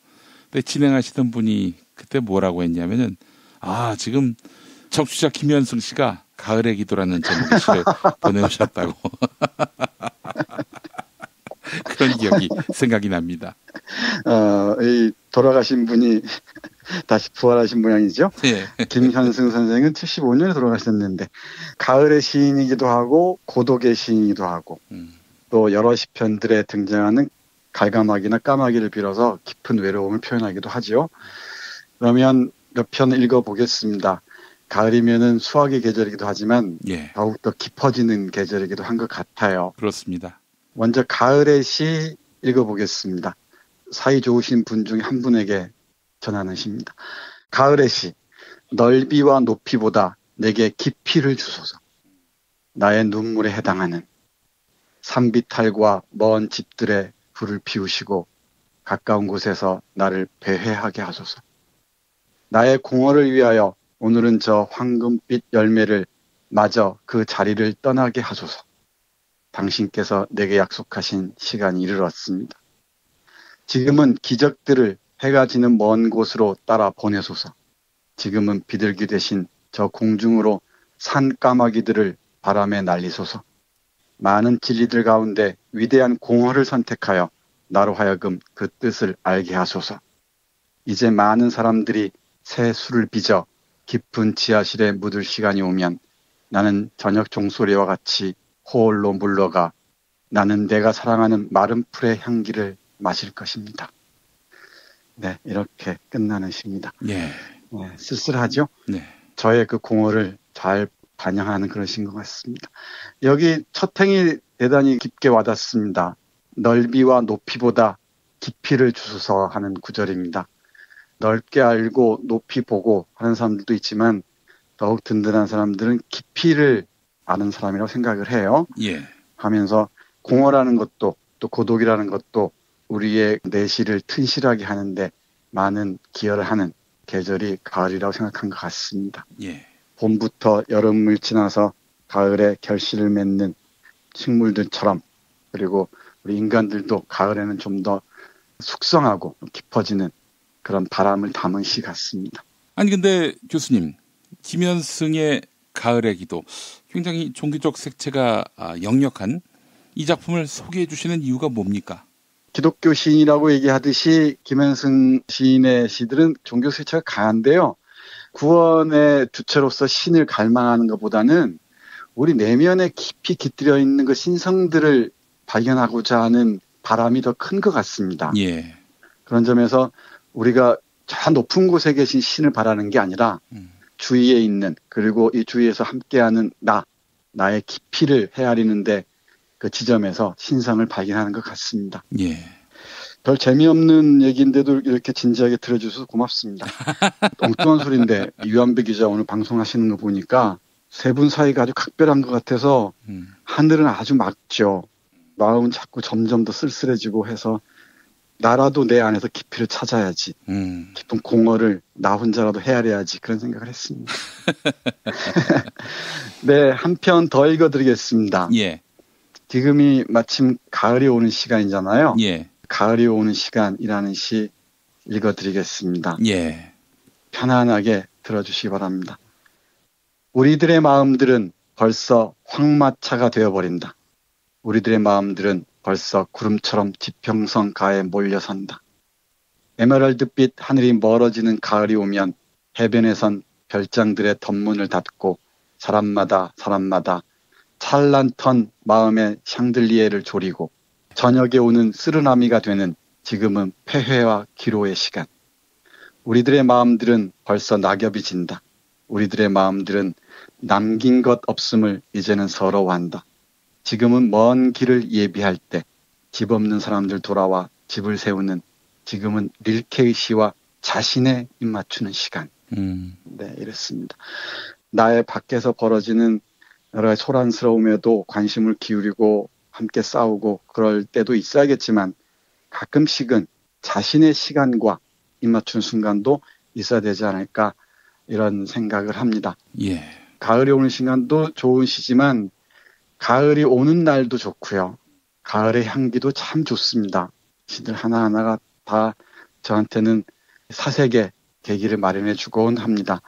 근데 진행하시던 분이 그때 뭐라고 했냐면은 지금 청취자 김현승 씨가 가을의 기도라는 제목의 시를 보내오셨다고. 그런 기억이 생각이 납니다. 이 돌아가신 분이 다시 부활하신 모양이죠. 예. 김현승 선생은 75년에 돌아가셨는데 가을의 시인이기도 하고 고독의 시인이기도 하고 또 여러 시편들에 등장하는 갈가마기나 까마귀를 빌어서 깊은 외로움을 표현하기도 하죠. 그러면 몇 편 읽어보겠습니다. 가을이면은 수확의 계절이기도 하지만 더욱더 깊어지는 계절이기도 한 것 같아요. 그렇습니다. 먼저 가을의 시 읽어보겠습니다. 사이 좋으신 분 중에 한 분에게 전하는 시입니다. 가을의 시. 넓이와 높이보다 내게 깊이를 주소서. 나의 눈물에 해당하는 산비탈과 먼 집들의 불을 피우시고 가까운 곳에서 나를 배회하게 하소서. 나의 공허를 위하여 오늘은 저 황금빛 열매를 마저 그 자리를 떠나게 하소서. 당신께서 내게 약속하신 시간이 이르렀습니다. 지금은 기적들을 해가 지는 먼 곳으로 따라 보내소서. 지금은 비둘기 대신 저 공중으로 산 까마귀들을 바람에 날리소서. 많은 진리들 가운데 위대한 공허를 선택하여 나로 하여금 그 뜻을 알게 하소서. 이제 많은 사람들이 새 술을 빚어 깊은 지하실에 묻을 시간이 오면 나는 저녁 종소리와 같이 홀로 물러가 나는 내가 사랑하는 마른 풀의 향기를 마실 것입니다. 네, 이렇게 끝나는 시입니다. 예. 네, 쓸쓸하죠? 네. 저의 그 공허를 잘 반영하는 그런 시인 것 같습니다. 여기 첫 행이 대단히 깊게 와닿습니다. 넓이와 높이보다 깊이를 주소서 하는 구절입니다. 넓게 알고 높이 보고 하는 사람들도 있지만 더욱 든든한 사람들은 깊이를 아는 사람이라고 생각을 해요. 예. 하면서 공허라는 것도 또 고독이라는 것도 우리의 내실을 튼실하게 하는데 많은 기여를 하는 계절이 가을이라고 생각한 것 같습니다. 예. 봄부터 여름을 지나서 가을에 결실을 맺는 식물들처럼 그리고 우리 인간들도 가을에는 좀 더 숙성하고 깊어지는 그런 바람을 담은 시 같습니다. 아니 근데 교수님, 김현승의 가을의 기도 굉장히 종교적 색채가 역력한 이 작품을 소개해 주시는 이유가 뭡니까? 기독교 시인이라고 얘기하듯이 김현승 시인의 시들은 종교 색채가 강한데요. 구원의 주체로서 신을 갈망하는 것보다는 우리 내면에 깊이 깃들여 있는 그 신성들을 발견하고자 하는 바람이 더 큰 것 같습니다. 예. 그런 점에서 우리가 저 높은 곳에 계신 신을 바라는 게 아니라 주위에 있는, 그리고 이 주위에서 함께하는 나의 깊이를 헤아리는데 그 지점에서 신성을 발견하는 것 같습니다. 예. 별 재미없는 얘기인데도 이렇게 진지하게 들어주셔서 고맙습니다. 엉뚱한 소리인데 유한배 기자 오늘 방송하시는 거 보니까 세 분 사이가 아주 각별한 것 같아서 하늘은 아주 맑죠. 마음은 자꾸 점점 더 쓸쓸해지고 해서 나라도 내 안에서 깊이를 찾아야지. 깊은 공허를 나 혼자라도 헤아려야지. 그런 생각을 했습니다. 네, 한 편 더 읽어드리겠습니다. 예. 지금이 마침 가을이 오는 시간이잖아요. 예. 가을이 오는 시간이라는 시 읽어드리겠습니다. 예. 편안하게 들어주시기 바랍니다. 우리들의 마음들은 벌써 황마차가 되어버린다. 우리들의 마음들은 벌써 구름처럼 지평선 가에 몰려선다. 에메랄드빛 하늘이 멀어지는 가을이 오면 해변에선 별장들의 덧문을 닫고 사람마다 찰란턴 마음의 샹들리에를 조리고 저녁에 오는 쓰르나미가 되는 지금은 폐회와 기로의 시간. 우리들의 마음들은 벌써 낙엽이 진다. 우리들의 마음들은 남긴 것 없음을 이제는 서러워한다. 지금은 먼 길을 예비할 때 집 없는 사람들 돌아와 집을 세우는 지금은 릴케이 씨와 자신의 입 맞추는 시간. 네, 이렇습니다. 나의 밖에서 벌어지는 여러 가지 소란스러움에도 관심을 기울이고 함께 싸우고 그럴 때도 있어야겠지만 가끔씩은 자신의 시간과 입 맞추는 순간도 있어야 되지 않을까 이런 생각을 합니다. 예. 가을이 오는 시간도 좋은 시지만 가을이 오는 날도 좋고요. 가을의 향기도 참 좋습니다. 시들 하나하나가 다 저한테는 사색의 계기를 마련해 주곤 합니다.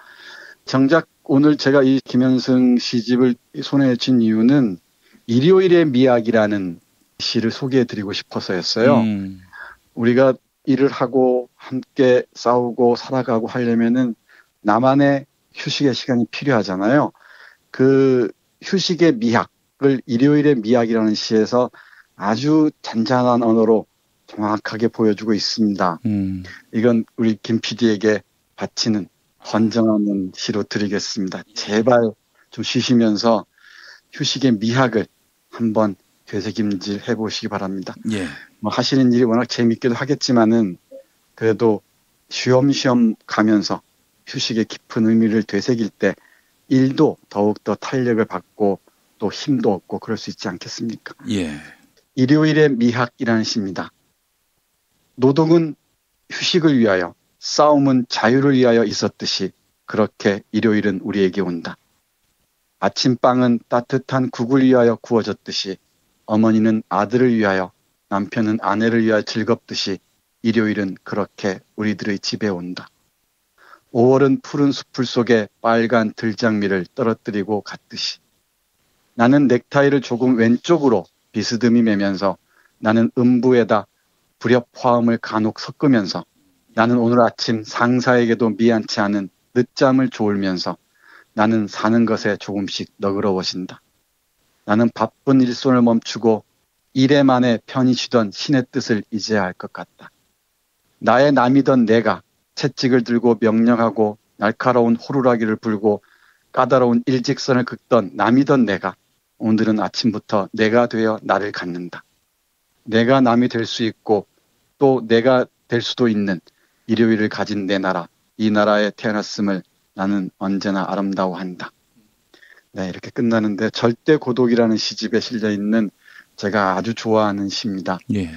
정작 오늘 제가 이 김현승 시집을 손에 쥔 이유는 일요일의 미학이라는 시를 소개해 드리고 싶어서였어요. 우리가 일을 하고 함께 싸우고 살아가고 하려면은 나만의 휴식의 시간이 필요하잖아요. 그 휴식의 미학을 일요일의 미학이라는 시에서 아주 잔잔한 언어로 정확하게 보여주고 있습니다. 이건 우리 김 PD에게 바치는 헌정하는 시로 드리겠습니다. 제발 좀 쉬시면서 휴식의 미학을 한번 되새김질 해보시기 바랍니다. 예. 뭐 하시는 일이 워낙 재밌기도 하겠지만은 그래도 쉬엄쉬엄 가면서 휴식의 깊은 의미를 되새길 때 일도 더욱더 탄력을 받고 또 힘도 얻고 그럴 수 있지 않겠습니까? 예. 일요일의 미학이라는 시입니다. 노동은 휴식을 위하여, 싸움은 자유를 위하여 있었듯이 그렇게 일요일은 우리에게 온다. 아침빵은 따뜻한 국을 위하여 구워졌듯이 어머니는 아들을 위하여, 남편은 아내를 위하여 즐겁듯이 일요일은 그렇게 우리들의 집에 온다. 5월은 푸른 숲풀 속에 빨간 들장미를 떨어뜨리고 갔듯이 나는 넥타이를 조금 왼쪽으로 비스듬히 매면서 나는 음부에다 불협화음을 간혹 섞으면서 나는 오늘 아침 상사에게도 미안치 않은 늦잠을 졸면서 나는 사는 것에 조금씩 너그러워진다. 나는 바쁜 일손을 멈추고 일에만에 편히 쉬던 신의 뜻을 이제야 할 것 같다. 나의 남이던 내가 채찍을 들고 명령하고 날카로운 호루라기를 불고 까다로운 일직선을 긋던 남이던 내가 오늘은 아침부터 내가 되어 나를 갖는다. 내가 남이 될 수 있고 또 내가 될 수도 있는 일요일을 가진 내 나라, 이 나라에 태어났음을 나는 언제나 아름다워한다. 네, 이렇게 끝나는데 절대 고독이라는 시집에 실려있는 제가 아주 좋아하는 시입니다. 예.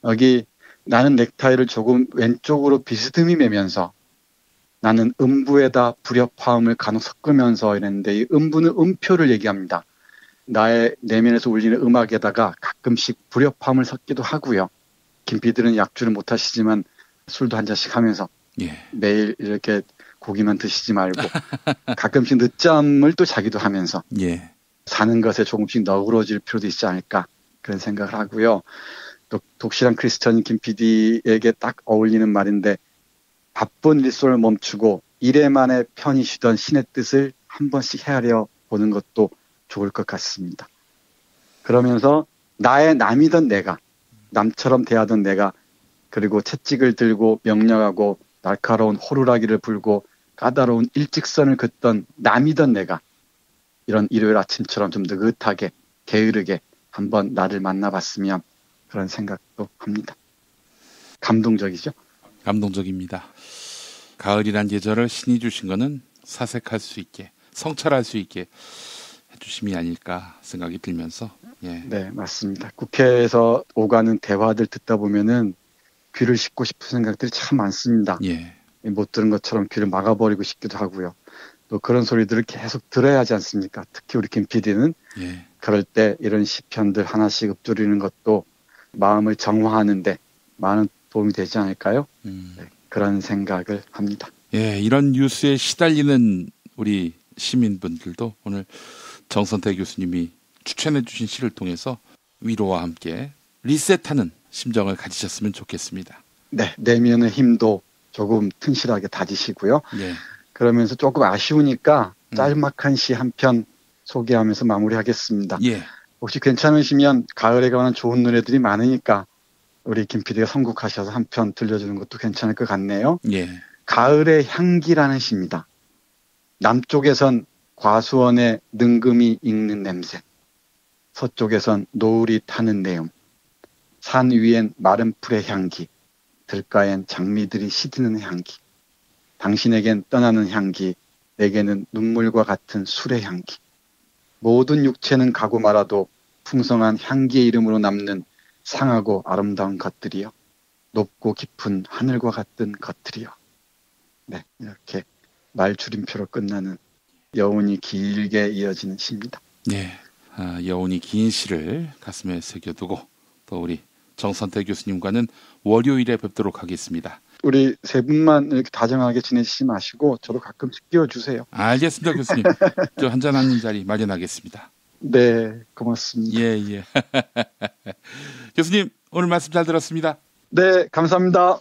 여기 나는 넥타이를 조금 왼쪽으로 비스듬히 매면서 나는 음부에다 불협화음을 간혹 섞으면서 이랬는데 이 음부는 음표를 얘기합니다. 나의 내면에서 울리는 음악에다가 가끔씩 불협화음을 섞기도 하고요. 김PD는 약주를 못 하시지만 술도 한 잔씩 하면서 예. 매일 이렇게 고기만 드시지 말고 가끔씩 늦잠을 또 자기도 하면서 예. 사는 것에 조금씩 너그러질 필요도 있지 않을까 그런 생각을 하고요. 또 독실한 크리스천인 김PD에게 딱 어울리는 말인데 바쁜 일손을 멈추고 이래만에 편히 쉬던 신의 뜻을 한 번씩 헤아려 보는 것도 좋을 것 같습니다. 그러면서 나의 남이던 내가, 남처럼 대하던 내가, 그리고 채찍을 들고 명령하고 날카로운 호루라기를 불고 까다로운 일직선을 긋던 남이던 내가, 이런 일요일 아침처럼 좀 느긋하게 게으르게 한번 나를 만나봤으면 그런 생각도 합니다. 감동적이죠? 감동적입니다. 가을이란 계절을 신이 주신 거는 사색할 수 있게, 성찰할 수 있게 해주심이 아닐까 생각이 들면서. 예. 네, 맞습니다. 국회에서 오가는 대화들 듣다 보면은 귀를 씻고 싶은 생각들이 참 많습니다. 예. 못 들은 것처럼 귀를 막아버리고 싶기도 하고요. 또 그런 소리들을 계속 들어야 하지 않습니까? 특히 우리 김 PD는 예. 그럴 때 이런 시편들 하나씩 읊조리는 것도 마음을 정화하는데 많은 도움이 되지 않을까요? 네, 그런 생각을 합니다. 예, 이런 뉴스에 시달리는 우리 시민분들도 오늘 정선태 교수님이 추천해 주신 시를 통해서 위로와 함께 리셋하는 심정을 가지셨으면 좋겠습니다. 네, 내면의 힘도 조금 튼실하게 다지시고요. 예. 그러면서 조금 아쉬우니까 짤막한 시 한 편 소개하면서 마무리하겠습니다. 예. 혹시 괜찮으시면 가을에 관한 좋은 노래들이 많으니까 우리 김 PD가 선곡하셔서 한 편 들려주는 것도 괜찮을 것 같네요. 예. 가을의 향기라는 시입니다. 남쪽에선 과수원의 능금이 익는 냄새, 서쪽에선 노을이 타는 내음, 산 위엔 마른 풀의 향기, 들가엔 장미들이 시드는 향기, 당신에겐 떠나는 향기, 내게는 눈물과 같은 술의 향기. 모든 육체는 가고 말아도 풍성한 향기의 이름으로 남는 상하고 아름다운 것들이요. 높고 깊은 하늘과 같은 것들이요. 네, 이렇게 말줄임표로 끝나는 여운이 길게 이어지는 시입니다. 네, 여운이 긴 시를 가슴에 새겨두고 또 우리 정선태 교수님과는 월요일에 뵙도록 하겠습니다. 우리 세 분만 이렇게 다정하게 지내시지 마시고 저도 가끔씩 끼워주세요. 알겠습니다, 교수님. 저 한잔하는 자리 마련하겠습니다. 네, 고맙습니다. 예. 교수님, 오늘 말씀 잘 들었습니다. 네, 감사합니다.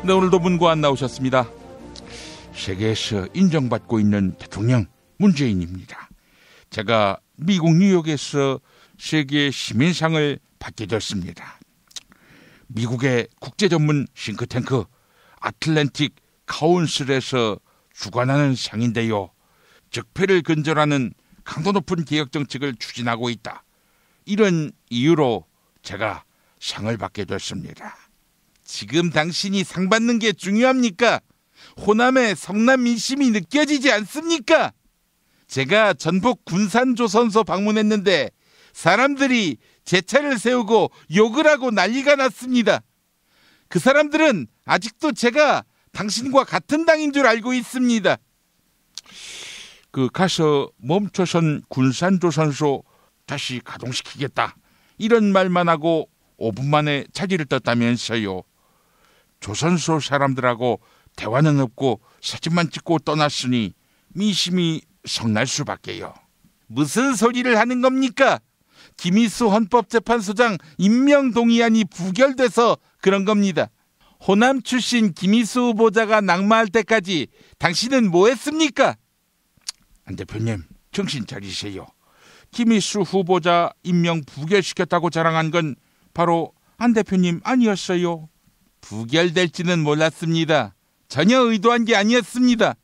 네, 오늘도 문고안 나오셨습니다. 세계에서 인정받고 있는 대통령 문재인입니다. 제가 미국 뉴욕에서 세계 시민상을 받게 됐습니다. 미국의 국제 전문 싱크탱크 아틀랜틱 카운슬에서 주관하는 상인데요. 적폐를 근절하는 강도 높은 개혁 정책을 추진하고 있다. 이런 이유로 제가 상을 받게 됐습니다. 지금 당신이 상 받는 게 중요합니까? 호남의 성남 민심이 느껴지지 않습니까? 제가 전북 군산조선소 방문했는데 사람들이 제 차를 세우고 욕을 하고 난리가 났습니다. 그 사람들은 아직도 제가 당신과 같은 당인 줄 알고 있습니다. 가서 멈춰선 군산조선소 다시 가동시키겠다. 이런 말만 하고 5분 만에 자리를 떴다면서요. 조선소 사람들하고 대화는 없고 사진만 찍고 떠났으니 민심이 성날 수밖에요. 무슨 소리를 하는 겁니까? 김희수 헌법재판소장 임명 동의안이 부결돼서 그런 겁니다. 호남 출신 김희수 후보자가 낙마할 때까지 당신은 뭐 했습니까? 안 대표님, 정신 차리세요. 김희수 후보자 임명 부결시켰다고 자랑한 건 바로 안 대표님 아니었어요. 부결될지는 몰랐습니다. 전혀 의도한 게 아니었습니다.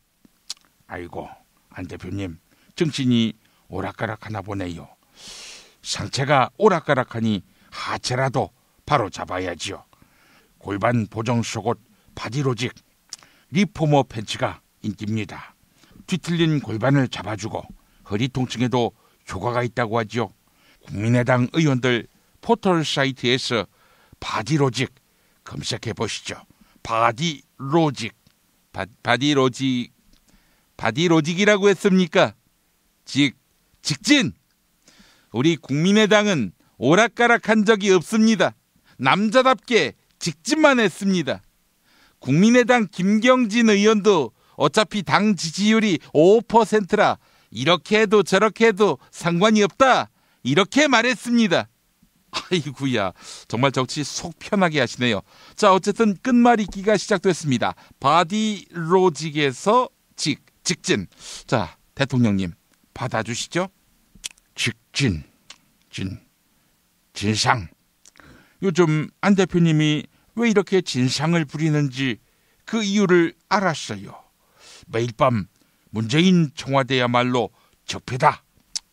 아이고, 안 대표님, 정신이 오락가락하나 보네요. 상체가 오락가락하니 하체라도 바로 잡아야지요. 골반 보정 속옷 바디로직, 리포머 팬츠가 인기입니다. 뒤틀린 골반을 잡아주고 허리 통증에도 효과가 있다고 하죠. 국민의당 의원들 포털 사이트에서 바디로직 검색해 보시죠. 바디로직. 바디로직이라고 했습니까? 직진. 우리 국민의당은 오락가락한 적이 없습니다. 남자답게 직진만 했습니다. 국민의당 김경진 의원도 어차피 당 지지율이 5%라 이렇게 해도 저렇게 해도 상관이 없다, 이렇게 말했습니다. 아이구야, 정말 정치 속 편하게 하시네요. 자, 어쨌든 끝말잇기가 시작됐습니다. 바디로직에서 직진. 자, 대통령님 받아주시죠. 직진, 진상. 요즘 안 대표님이 왜 이렇게 진상을 부리는지 그 이유를 알았어요. 매일 밤 문재인 청와대야말로 적폐다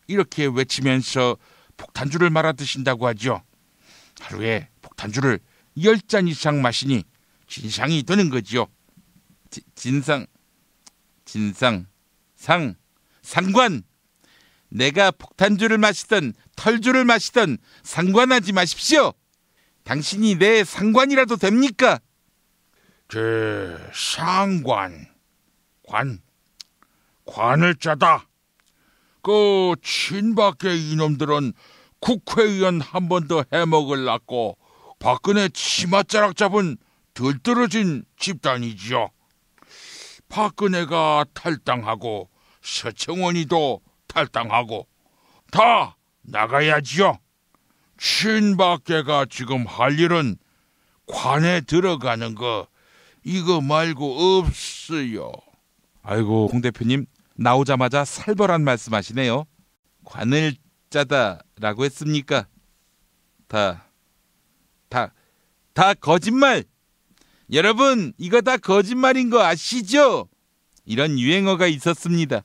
이렇게 외치면서 폭탄주를 말아 드신다고 하죠. 하루에 폭탄주를 10잔 이상 마시니 진상이 되는 거죠. 상관. 내가 폭탄주를 마시던 털주를 마시던 상관하지 마십시오. 당신이 내 상관이라도 됩니까? 제 관을 짜다. 그 친박계 이놈들은 국회의원 한 번 더 해먹으려고 박근혜 치맛자락 잡은 들떨어진 집단이지요. 박근혜가 탈당하고 서청원이도 탈당하고 다 나가야지요. 친박계가 지금 할 일은 관에 들어가는 거 이거 말고 없어요. 아이고, 홍 대표님 나오자마자 살벌한 말씀하시네요. 관을 짜다라고 했습니까? 다 거짓말. 여러분, 이거 다 거짓말인 거 아시죠? 이런 유행어가 있었습니다.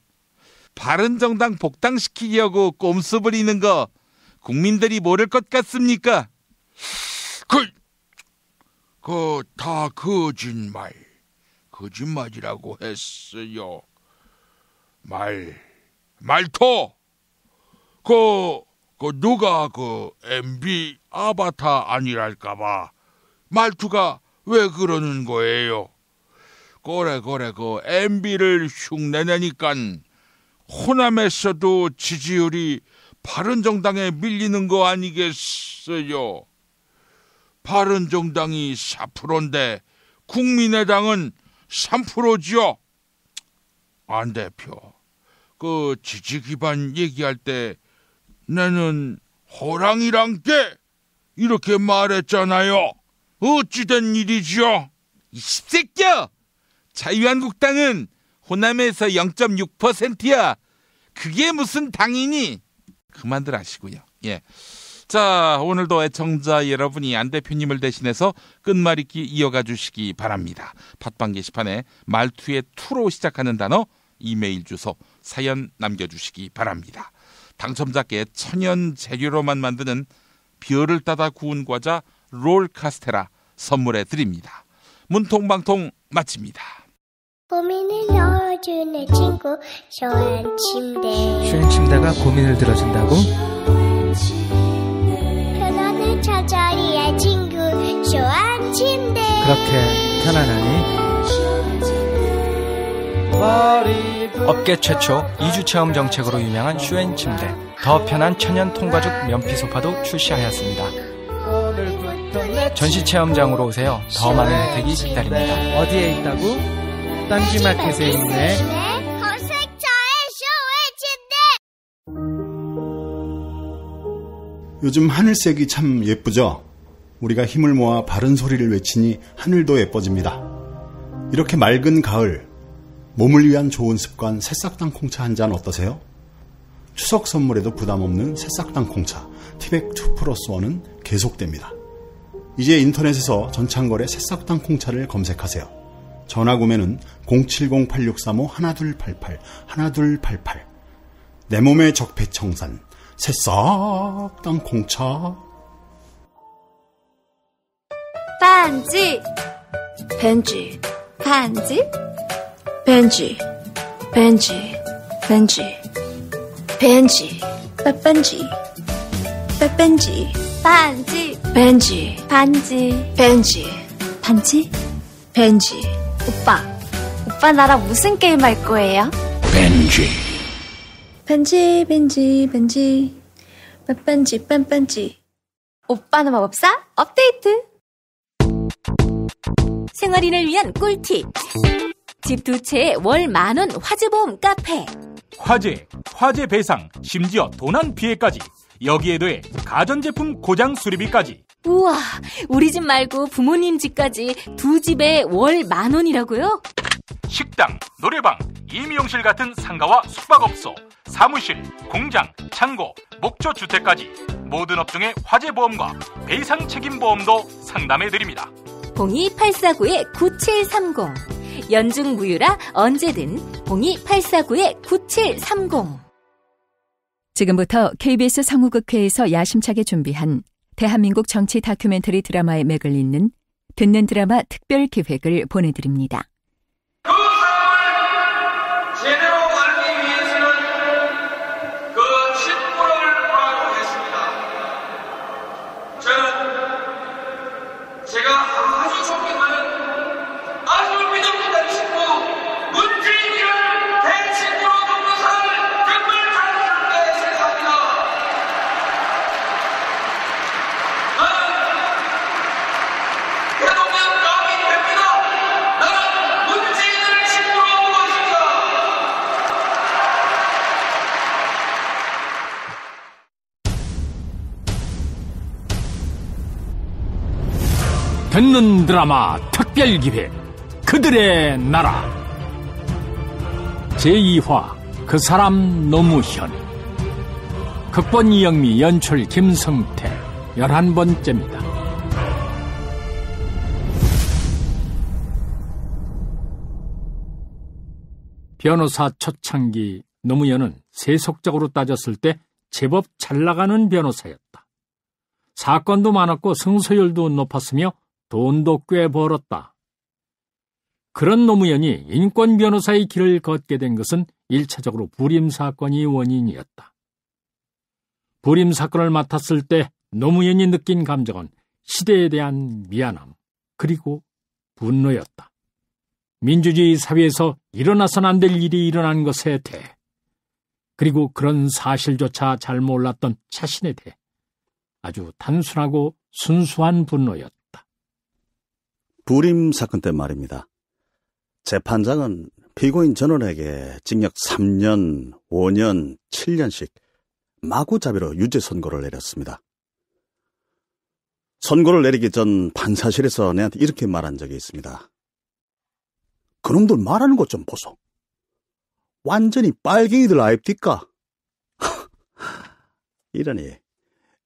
바른정당 복당시키려고 꼼수 부리는 거 국민들이 모를 것 같습니까? 다 거짓말이라고 했어요. 말토. 누가 MB 아바타 아니랄까봐 말투가 왜 그러는 거예요? 그래 MB를 흉내내니깐 호남에서도 지지율이 바른정당에 밀리는 거 아니겠어요? 바른정당이 4%인데 국민의당은 3%죠. 안 대표, 그 지지 기반 얘기할 때 나는 호랑이랑 게 이렇게 말했잖아요. 어찌된 일이죠? 이 씹새끼야! 자유한국당은 호남에서 0.6%야. 그게 무슨 당이니? 그만들 하시고요. 예. 자, 오늘도 애청자 여러분이 안 대표님을 대신해서 끝말잇기 이어가 주시기 바랍니다. 팟빵 게시판에 말투의 투로 시작하는 단어, 이메일 주소, 사연 남겨주시기 바랍니다. 당첨자께 천연 재료로만 만드는 별을 따다 구운 과자 롤 카스테라 선물해 드립니다. 문통방통 마칩니다. 고민을 넣어주는 친구 쇼한 침대. 쇼한 침대가 고민을 들어준다고? 편안한 저자리의 친구 쇼한 침대. 그렇게 편안하니? 업계 최초 2주 체험 정책으로 유명한 쇼앤 침대. 더 편한 천연 통가죽 면피 소파도 출시하였습니다. 전시 체험장으로 오세요. 더 많은 혜택이 기다립니다. 어디에 있다고? 딴지마켓에 있네. 검색창에 쇼앤 침대. 요즘 하늘색이 참 예쁘죠? 우리가 힘을 모아 바른 소리를 외치니 하늘도 예뻐집니다. 이렇게 맑은 가을, 몸을 위한 좋은 습관 새싹당 콩차 한 잔 어떠세요? 추석 선물에도 부담 없는 새싹당 콩차 티백 2+1은 계속됩니다. 이제 인터넷에서 전창걸의 새싹당 콩차를 검색하세요. 전화 구매는 070-8635-1288 1288. 내 몸의 적폐청산 새싹당 콩차. 반지 벤지 반지 벤지 벤지 벤지 벤지 빼뺀지 빼뺀지 반지 벤지 반지 벤지 반지 벤지. 오빠 나랑 무슨 게임 할 거예요? 벤지 벤지 벤지 벤지 빤빤지. 오빠는 마법사 업데이트. 생활인을 위한 꿀팁. 집 두 채에 월 10,000원 화재보험 카페. 화재 배상, 심지어 도난 피해까지. 여기에 더해 가전제품 고장 수리비까지. 우와, 우리 집 말고 부모님 집까지 두 집에 월 10,000원이라고요? 식당, 노래방, 임용실 같은 상가와 숙박업소, 사무실, 공장, 창고, 목조주택까지 모든 업종의 화재보험과 배상 책임보험도 상담해드립니다. 02849-9730. 연중 무휴라 언제든 02849-9730. 지금부터 KBS 성우극회에서 야심차게 준비한 대한민국 정치 다큐멘터리 드라마의 맥을 잇는 듣는 드라마 특별 기획을 보내드립니다. 그 사람을 제대로 알기 위해서는 그 친구를 구하고 했습니다. 저는 제가 아주 존경하는 아주 믿음직한 친구 문재인이를 대친구로 돕는 사람을 정말 자랑스럽게 생각합니다. 나는 대동강 남이 됩니다. 나는 문재인을 친구로 보고 있습니다. 듣는 드라마 특별기획 그들의 나라 제2화 그 사람 노무현. 극본 이영미, 연출 김성태. 11번째입니다. 변호사 초창기 노무현은 세속적으로 따졌을 때 제법 잘나가는 변호사였다. 사건도 많았고 승소율도 높았으며 돈도 꽤 벌었다. 그런 노무현이 인권 변호사의 길을 걷게 된 것은 1차적으로 불임 사건이 원인이었다. 불임 사건을 맡았을 때 노무현이 느낀 감정은 시대에 대한 미안함 그리고 분노였다. 민주주의 사회에서 일어나선 안 될 일이 일어난 것에 대해, 그리고 그런 사실조차 잘 몰랐던 자신에 대해 아주 단순하고 순수한 분노였다. 불임 사건 때 말입니다. 재판장은 피고인 전원에게 징역 3년, 5년, 7년씩 마구잡이로 유죄 선고를 내렸습니다. 선고를 내리기 전 판사실에서 내한테 이렇게 말한 적이 있습니다. 그놈들 말하는 것 좀 보소. 완전히 빨갱이들 아입디까? 이러니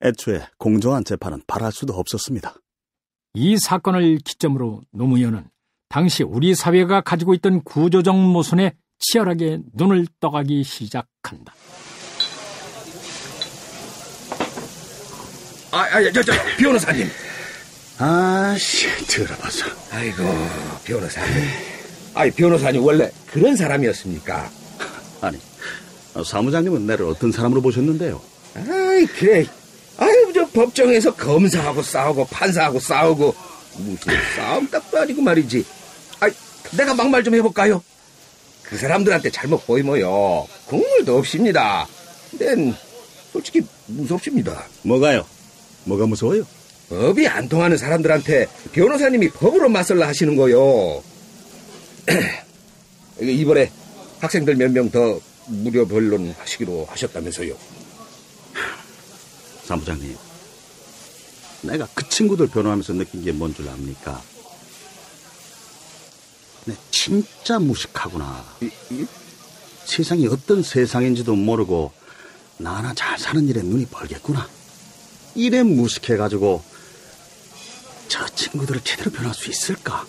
애초에 공정한 재판은 바랄 수도 없었습니다. 이 사건을 기점으로 노무현은 당시 우리 사회가 가지고 있던 구조적 모순에 치열하게 눈을 떠가기 시작한다. 변호사님. 아씨, 들어봐서. 아이고, 변호사님. 변호사님 원래 그런 사람이었습니까? 아니, 사무장님은 나를 어떤 사람으로 보셨는데요? 그래. 저 법정에서 검사하고 싸우고 판사하고 싸우고 무슨 싸움 딱도 아니고 말이지. 내가 막말 좀 해볼까요? 그 사람들한테 잘못 보이면요 국물도 없습니다. 난 솔직히 무섭습니다. 뭐가요? 뭐가 무서워요? 법이 안 통하는 사람들한테 변호사님이 법으로 맞설라 하시는 거요. 이번에 학생들 몇 명 더 무료 변론 하시기로 하셨다면서요. 사무장님, 내가 그 친구들 변호하면서 느낀 게 뭔 줄 압니까? 내 진짜 무식하구나. 세상이 어떤 세상인지도 모르고 나 하나 잘 사는 일에 눈이 벌겠구나. 이래 무식해가지고 저 친구들을 제대로 변호할 수 있을까?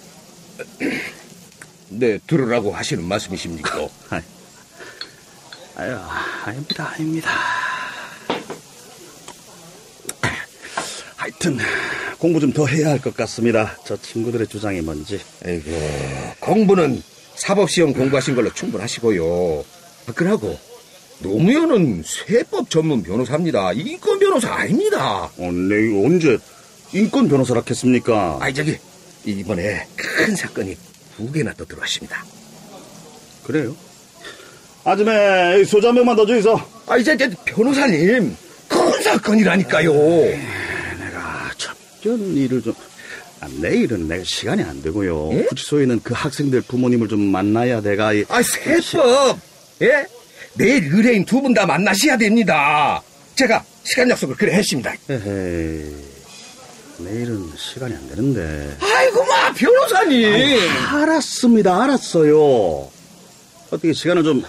네, 들으라고 하시는 말씀이십니까? 아닙니다. 하여튼 공부 좀 더 해야 할 것 같습니다. 저 친구들의 주장이 뭔지. 아이고, 공부는 사법시험 공부하신 걸로 충분하시고요. 그러고 노무현은 세법 전문 변호사입니다. 인권 변호사 아닙니다. 내가 언제 인권 변호사라 했습니까? 이번에 큰 사건이 2개나 또 들어왔습니다. 그래요? 아줌에 소주 한 병만 더 주이소. 이제 변호사님, 큰 사건이라니까요. 내가 접견 일을 좀... 내일은 내가 시간이 안 되고요. 예? 구치소에 있는 그 학생들 부모님을 좀 만나야 내가... 세법! 예? 내일 의뢰인 두 분 다 만나셔야 됩니다. 제가 시간 약속을 그래 했습니다. 에헤이, 내일은 시간이 안 되는데. 아이고, 변호사님! 알았습니다. 알았어요. 어떻게 시간을 좀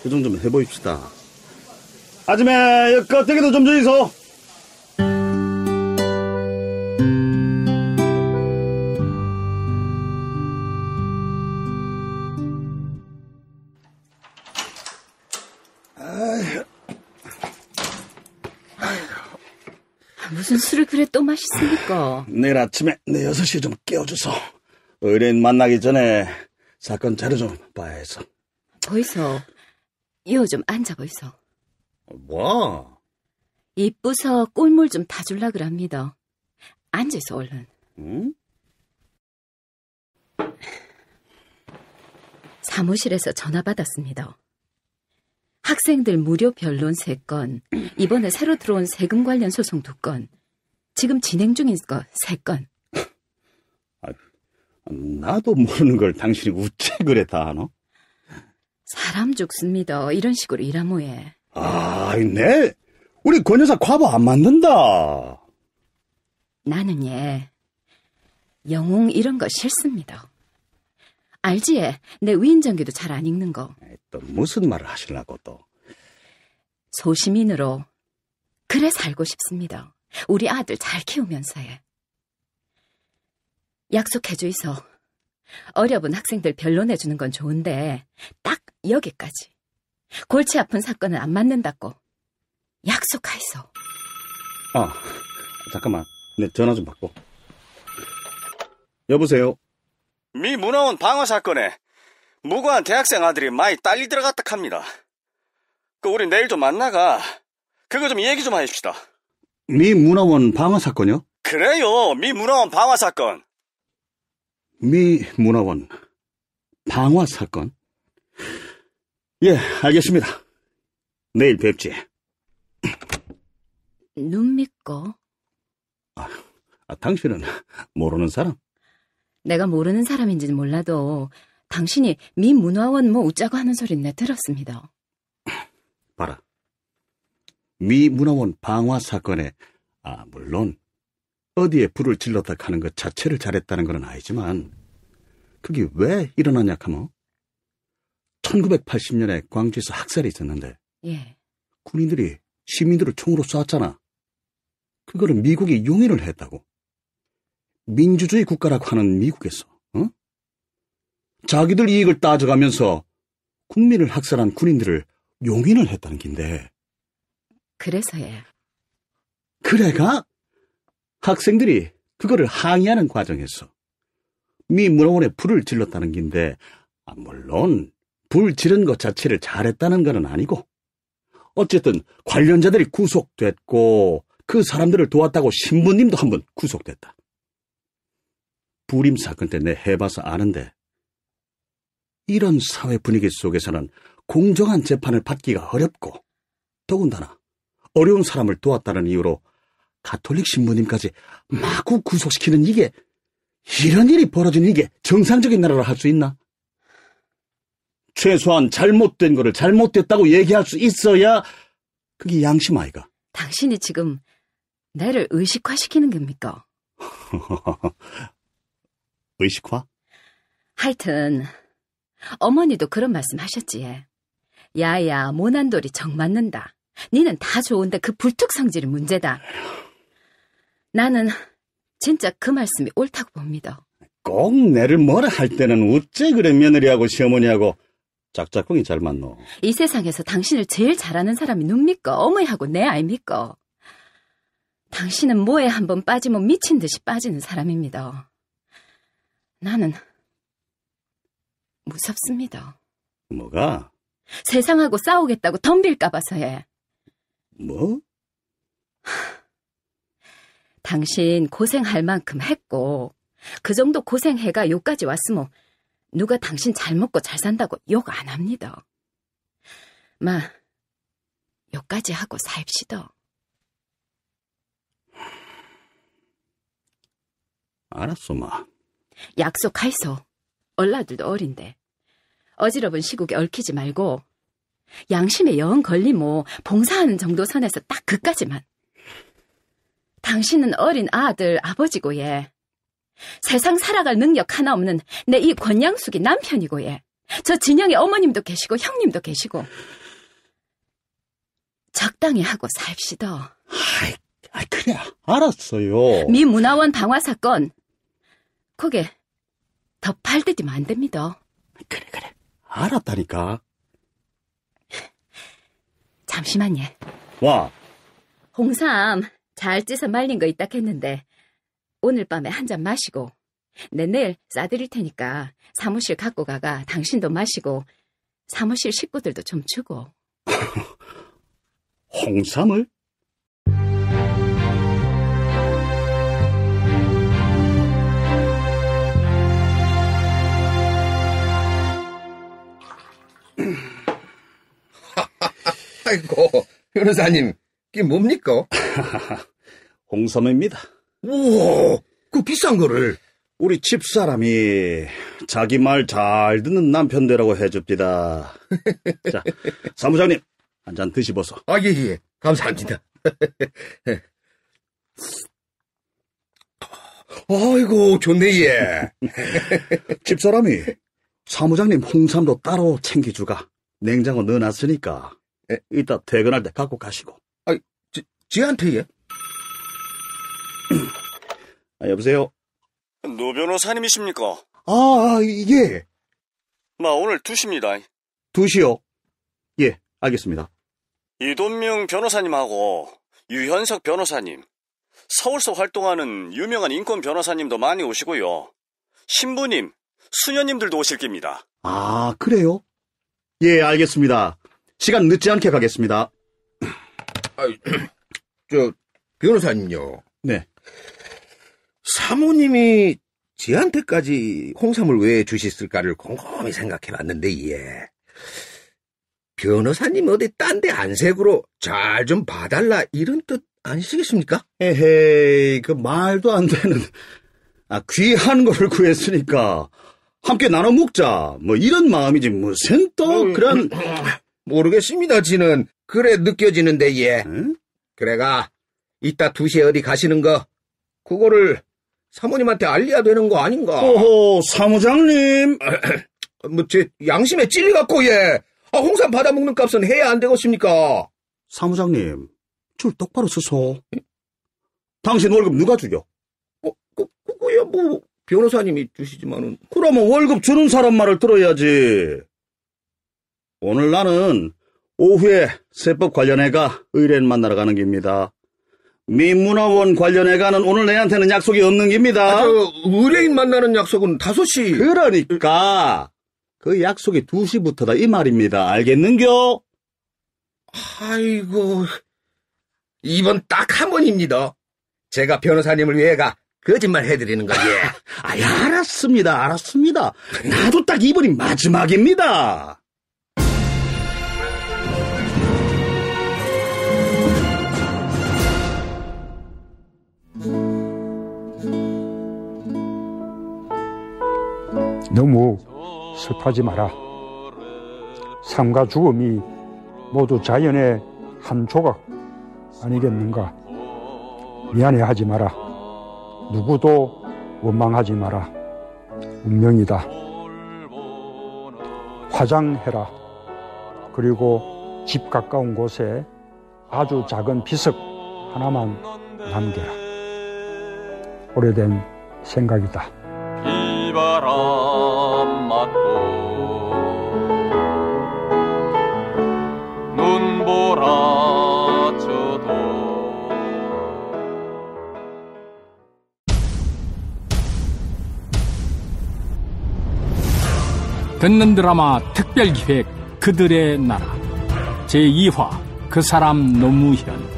조정 좀 해보입시다. 아줌마, 껍데기도 좀 주이소. 무슨 술을 그래 또 마셨습니까? 내일 아침에 6시에 좀 깨워줘서 의뢰인 만나기 전에 사건 자료 좀 봐야 해서. 보이소. 요 좀 앉아보이소. 뭐? 이쁘서 꿀물 좀 타줄라 그럽니다. 앉아있어 얼른. 응? 사무실에서 전화 받았습니다. 학생들 무료 변론 3건, 이번에 새로 들어온 세금 관련 소송 2건, 지금 진행 중인 거 3건. 나도 모르는 걸 당신이 우째 그래 다 하노? 사람 죽습니다. 이런 식으로 일하모에. 우리 권 여사 과보 안 만든다. 나는 영웅 이런 거 싫습니다. 알지? 내 위인전기도 잘 안 읽는 거. 또 무슨 말을 하시려고 또. 소시민으로 그래 살고 싶습니다. 우리 아들 잘 키우면서 해. 약속해주이소. 어려운 학생들 변론해주는 건 좋은데 딱 여기까지. 골치 아픈 사건은 안 맡는다고. 약속하이소. 잠깐만. 내 전화 좀 받고. 여보세요? 미 문화원 방화 사건에 무고한 대학생 아들이 많이 딸리 들어갔다 합니다. 우리 내일 좀 만나가 그거 좀 얘기 좀 해줍시다. 미 문화원 방화 사건이요? 그래요. 미 문화원 방화 사건. 미 문화원 방화 사건? 예, 알겠습니다. 내일 뵙지. 눈 믿고. 당신은 모르는 사람? 내가 모르는 사람인지는 몰라도 당신이 미 문화원 뭐 웃자고 하는 소리는 내 들었습니다. 봐라. 미 문화원 방화 사건에 물론 어디에 불을 질렀다 하는 것 자체를 잘했다는 건 아니지만 그게 왜 일어나냐 하면 1980년에 광주에서 학살이 있었는데 예. 군인들이 시민들을 총으로 쐈잖아. 그거를 미국이 용인을 했다고. 민주주의 국가라고 하는 미국에서 자기들 이익을 따져가면서 국민을 학살한 군인들을 용인을 했다는 긴데. 그래서요. 그래가 학생들이 그거를 항의하는 과정에서 미 문화원에 불을 질렀다는 긴데 물론 불 지른 것 자체를 잘했다는 건 아니고 어쨌든 관련자들이 구속됐고 그 사람들을 도왔다고 신부님도 한 분 구속됐다. 불임 사건 때 내 해봐서 아는데 이런 사회 분위기 속에서는 공정한 재판을 받기가 어렵고 더군다나 어려운 사람을 도왔다는 이유로 가톨릭 신부님까지 마구 구속시키는 이런 일이 벌어지는 이게 정상적인 나라라 할 수 있나? 최소한 잘못된 거를 잘못됐다고 얘기할 수 있어야 그게 양심 아이가? 당신이 지금 나를 의식화시키는 겁니까? 의식화? 하여튼 어머니도 그런 말씀 하셨지. 야야 모난돌이 정 맞는다. 니는 다 좋은데 그 불특 성질이 문제다. 나는 진짜 그 말씀이 옳다고 봅니다. 꼭 내를 뭐라 할 때는 어째 그래 며느리하고 시어머니하고 짝짝꿍이 잘 맞노? 이 세상에서 당신을 제일 잘하는 사람이 눕니까? 어머니하고 내 아입니까? 당신은 뭐에 한번 빠지면 미친 듯이 빠지는 사람입니다. 나는 무섭습니다. 뭐가? 세상하고 싸우겠다고 덤빌까 봐서 해. 뭐? 당신 고생할 만큼 했고 그 정도 고생해가 여기까지 왔으면 누가 당신 잘 먹고 잘 산다고 욕 안 합니다. 여기까지 하고 살읍시다. 알았어, 마. 약속할소. 얼라들도 어린데. 어지럽은 시국에 얽히지 말고 양심에 영 걸리모 봉사하는 정도 선에서 딱 그까지만. 당신은 어린 아들 아버지고 예. 세상 살아갈 능력 하나 없는 내 이 권양숙이 남편이고 예. 저 진영의 어머님도 계시고 형님도 계시고. 적당히 하고 삽시다. 그래, 알았어요. 미 문화원 방화 사건 그게 더 팔들이면 안 됩니다. 그래, 알았다니까. 잠시만요. 와. 홍삼 잘 찌서 말린 거 있다 했는데 오늘 밤에 한 잔 마시고 내 내일 싸드릴 테니까 사무실 갖고 가가 당신도 마시고 사무실 식구들도 좀 주고. 홍삼을? 아이고, 변호사님, 이게 뭡니까? 홍삼입니다. 우와, 그 비싼 거를. 우리 집사람이 자기 말 잘 듣는 남편 되라고 해줍디다. 자, 사무장님, 한 잔 드시보소. 예. 감사합니다. 아이고, 좋네, 예. 집사람이 사무장님 홍삼도 따로 챙겨주가. 냉장고 넣어놨으니까 이따 퇴근할 때 갖고 가시고. 지한테 예? 여보세요? 노 변호사님이십니까? 예. 오늘 2시입니다. 2시요? 예, 알겠습니다. 이돈명 변호사님하고 유현석 변호사님, 서울서 활동하는 유명한 인권 변호사님도 많이 오시고요. 신부님, 수녀님들도 오실 겁니다. 그래요? 예, 알겠습니다. 시간 늦지 않게 가겠습니다. 변호사님요. 네. 사모님이 지한테까지 홍삼을 왜 주셨을까를 곰곰이 생각해봤는데, 예. 변호사님 어디 딴 데 안색으로 잘 좀 봐달라 이런 뜻 아니시겠습니까? 에헤이, 그 말도 안 되는. 귀한 거를 구했으니까 함께 나눠 먹자. 이런 마음이지 무슨 또 그런. 모르겠습니다. 지는 그래 느껴지는데, 예. 그래가 이따 2시에 어디 가시는 거 그거를 사모님한테 알려야 되는 거 아닌가? 오호, 사무장님. 제 양심에 찔려갖고, 예. 홍삼 받아먹는 값은 해야 안 되겠습니까? 사무장님, 줄 똑바로 서서. 당신 월급 누가 주겨? 그거야 변호사님이 주시지만은. 그러면 월급 주는 사람 말을 들어야지. 오늘 나는 오후에 세법 관련해가 의뢰인 만나러 가는 겁니다. 민문화원 관련해가는 오늘 내한테는 약속이 없는 겁니다. 의뢰인 만나는 약속은 5시. 그러니까 그 약속이 2시부터다 이 말입니다. 알겠는겨? 아이고, 이번 딱 한 번입니다. 제가 변호사님을 위해가 거짓말 해드리는 거지. 알았습니다. 나도 딱 이번이 마지막입니다. 너무 슬퍼하지 마라. 삶과 죽음이 모두 자연의 한 조각 아니겠는가. 미안해하지 마라. 누구도 원망하지 마라. 운명이다. 화장해라. 그리고 집 가까운 곳에 아주 작은 비석 하나만 남겨라. 오래된 생각이다. 비바람 맞고 눈보라쳐도 듣는 드라마 특별기획 그들의 나라 제2화 그 사람 노무현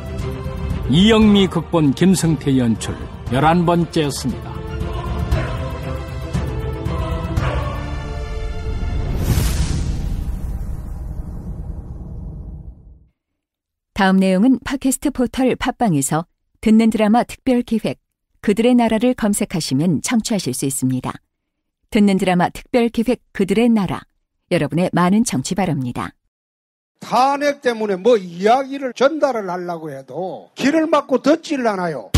이영미 극본 김성태 연출 11번째였습니다. 다음 내용은 팟캐스트 포털 팟빵에서 듣는 드라마 특별기획 그들의 나라를 검색하시면 청취하실 수 있습니다. 듣는 드라마 특별기획 그들의 나라. 여러분의 많은 청취 바랍니다. 탄핵 때문에 뭐 이야기를 전달을 하려고 해도 길을 막고 듣지를 않아요.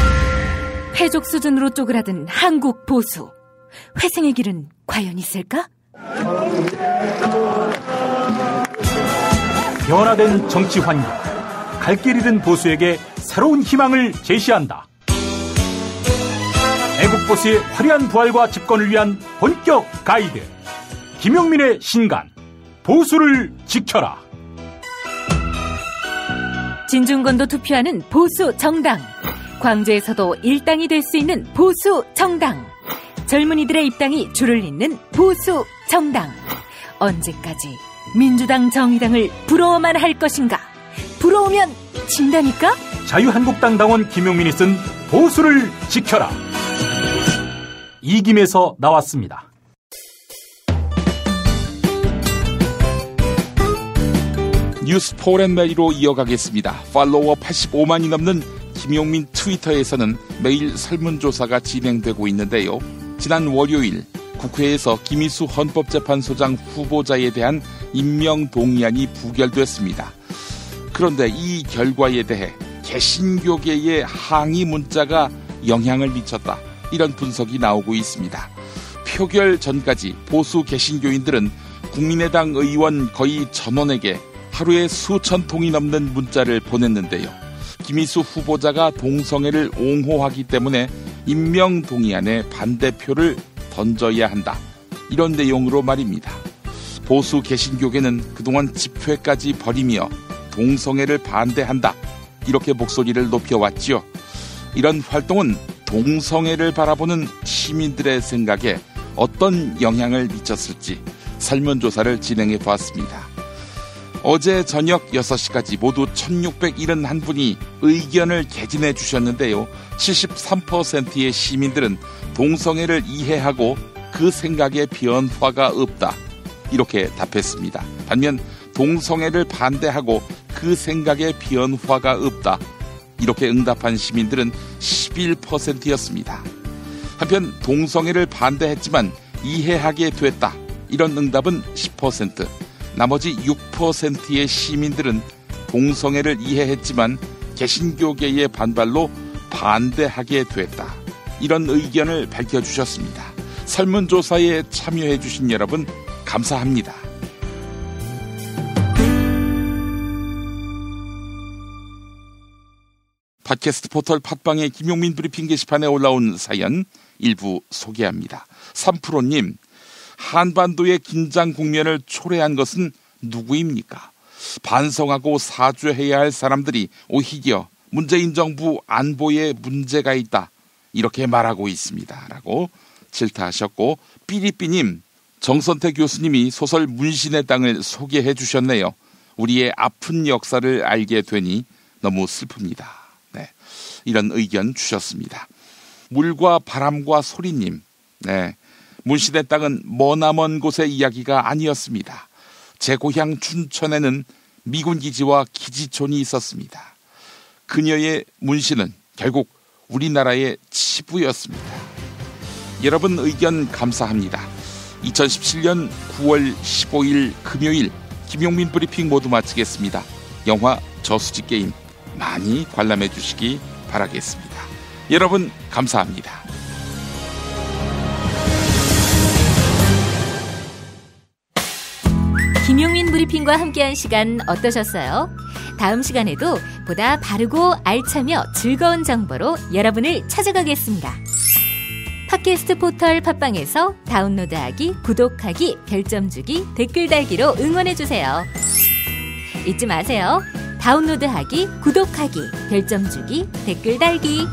패족 수준으로 쪼그라든 한국 보수. 회생의 길은 과연 있을까? 변화된 정치 환경, 갈 길 잃은 보수에게 새로운 희망을 제시한다. 애국보수의 화려한 부활과 집권을 위한 본격 가이드, 김용민의 신간, 보수를 지켜라. 진중권도 투표하는 보수 정당. 광주에서도 일당이 될 수 있는 보수 정당. 젊은이들의 입당이 줄을 잇는 보수 정당. 언제까지 민주당 정의당을 부러워만 할 것인가? 부러우면 진다니까? 자유한국당 당원 김용민이 쓴 보수를 지켜라. 이김에서 나왔습니다. 뉴스 포렌메리로 이어가겠습니다. 팔로워 85만이 넘는 김용민 트위터에서는 매일 설문조사가 진행되고 있는데요. 지난 월요일 국회에서 김희수 헌법재판소장 후보자에 대한 임명 동의안이 부결됐습니다. 그런데 이 결과에 대해 개신교계의 항의 문자가 영향을 미쳤다. 이런 분석이 나오고 있습니다. 표결 전까지 보수 개신교인들은 국민의당 의원 거의 전원에게 하루에 수천 통이 넘는 문자를 보냈는데요. 김희수 후보자가 동성애를 옹호하기 때문에 임명 동의안에 반대표를 던져야 한다. 이런 내용으로 말입니다. 보수 개신교계는 그동안 집회까지 벌이며 동성애를 반대한다. 이렇게 목소리를 높여왔지요. 이런 활동은 동성애를 바라보는 시민들의 생각에 어떤 영향을 미쳤을지 설문조사를 진행해 보았습니다. 어제 저녁 6시까지 모두 1671분이 의견을 개진해 주셨는데요. 73%의 시민들은 동성애를 이해하고 그 생각에 변화가 없다. 이렇게 답했습니다. 반면 동성애를 반대하고 그 생각에 변화가 없다. 이렇게 응답한 시민들은 11%였습니다. 한편 동성애를 반대했지만 이해하게 됐다. 이런 응답은 10%. 나머지 6%의 시민들은 동성애를 이해했지만 개신교계의 반발로 반대하게 됐다. 이런 의견을 밝혀주셨습니다. 설문조사에 참여해주신 여러분 감사합니다. 팟캐스트 포털 팟빵의 김용민 브리핑 게시판에 올라온 사연 일부 소개합니다. 3프로님, 한반도의 긴장 국면을 초래한 것은 누구입니까? 반성하고 사죄해야 할 사람들이 오히려 문재인 정부 안보에 문제가 있다. 이렇게 말하고 있습니다. 라고 질타하셨고, 삐리삐님, 정선태 교수님이 소설 문신의 땅을 소개해 주셨네요. 우리의 아픈 역사를 알게 되니 너무 슬픕니다. 네, 이런 의견 주셨습니다. 물과 바람과 소리님, 네, 문신의 땅은 머나먼 곳의 이야기가 아니었습니다. 제 고향 춘천에는 미군 기지와 기지촌이 있었습니다. 그녀의 문신은 결국 우리나라의 치부였습니다. 여러분 의견 감사합니다. 2017년 9월 15일 금요일 김용민 브리핑 모두 마치겠습니다. 영화 저수지 게임 많이 관람해 주시기 바라겠습니다. 여러분 감사합니다. 김용민 브리핑과 함께한 시간 어떠셨어요? 다음 시간에도 보다 바르고 알차며 즐거운 정보로 여러분을 찾아가겠습니다. 팟캐스트 포털 팟빵에서 다운로드하기, 구독하기, 별점 주기, 댓글 달기로 응원해주세요. 잊지 마세요. 다운로드하기, 구독하기, 별점 주기, 댓글 달기.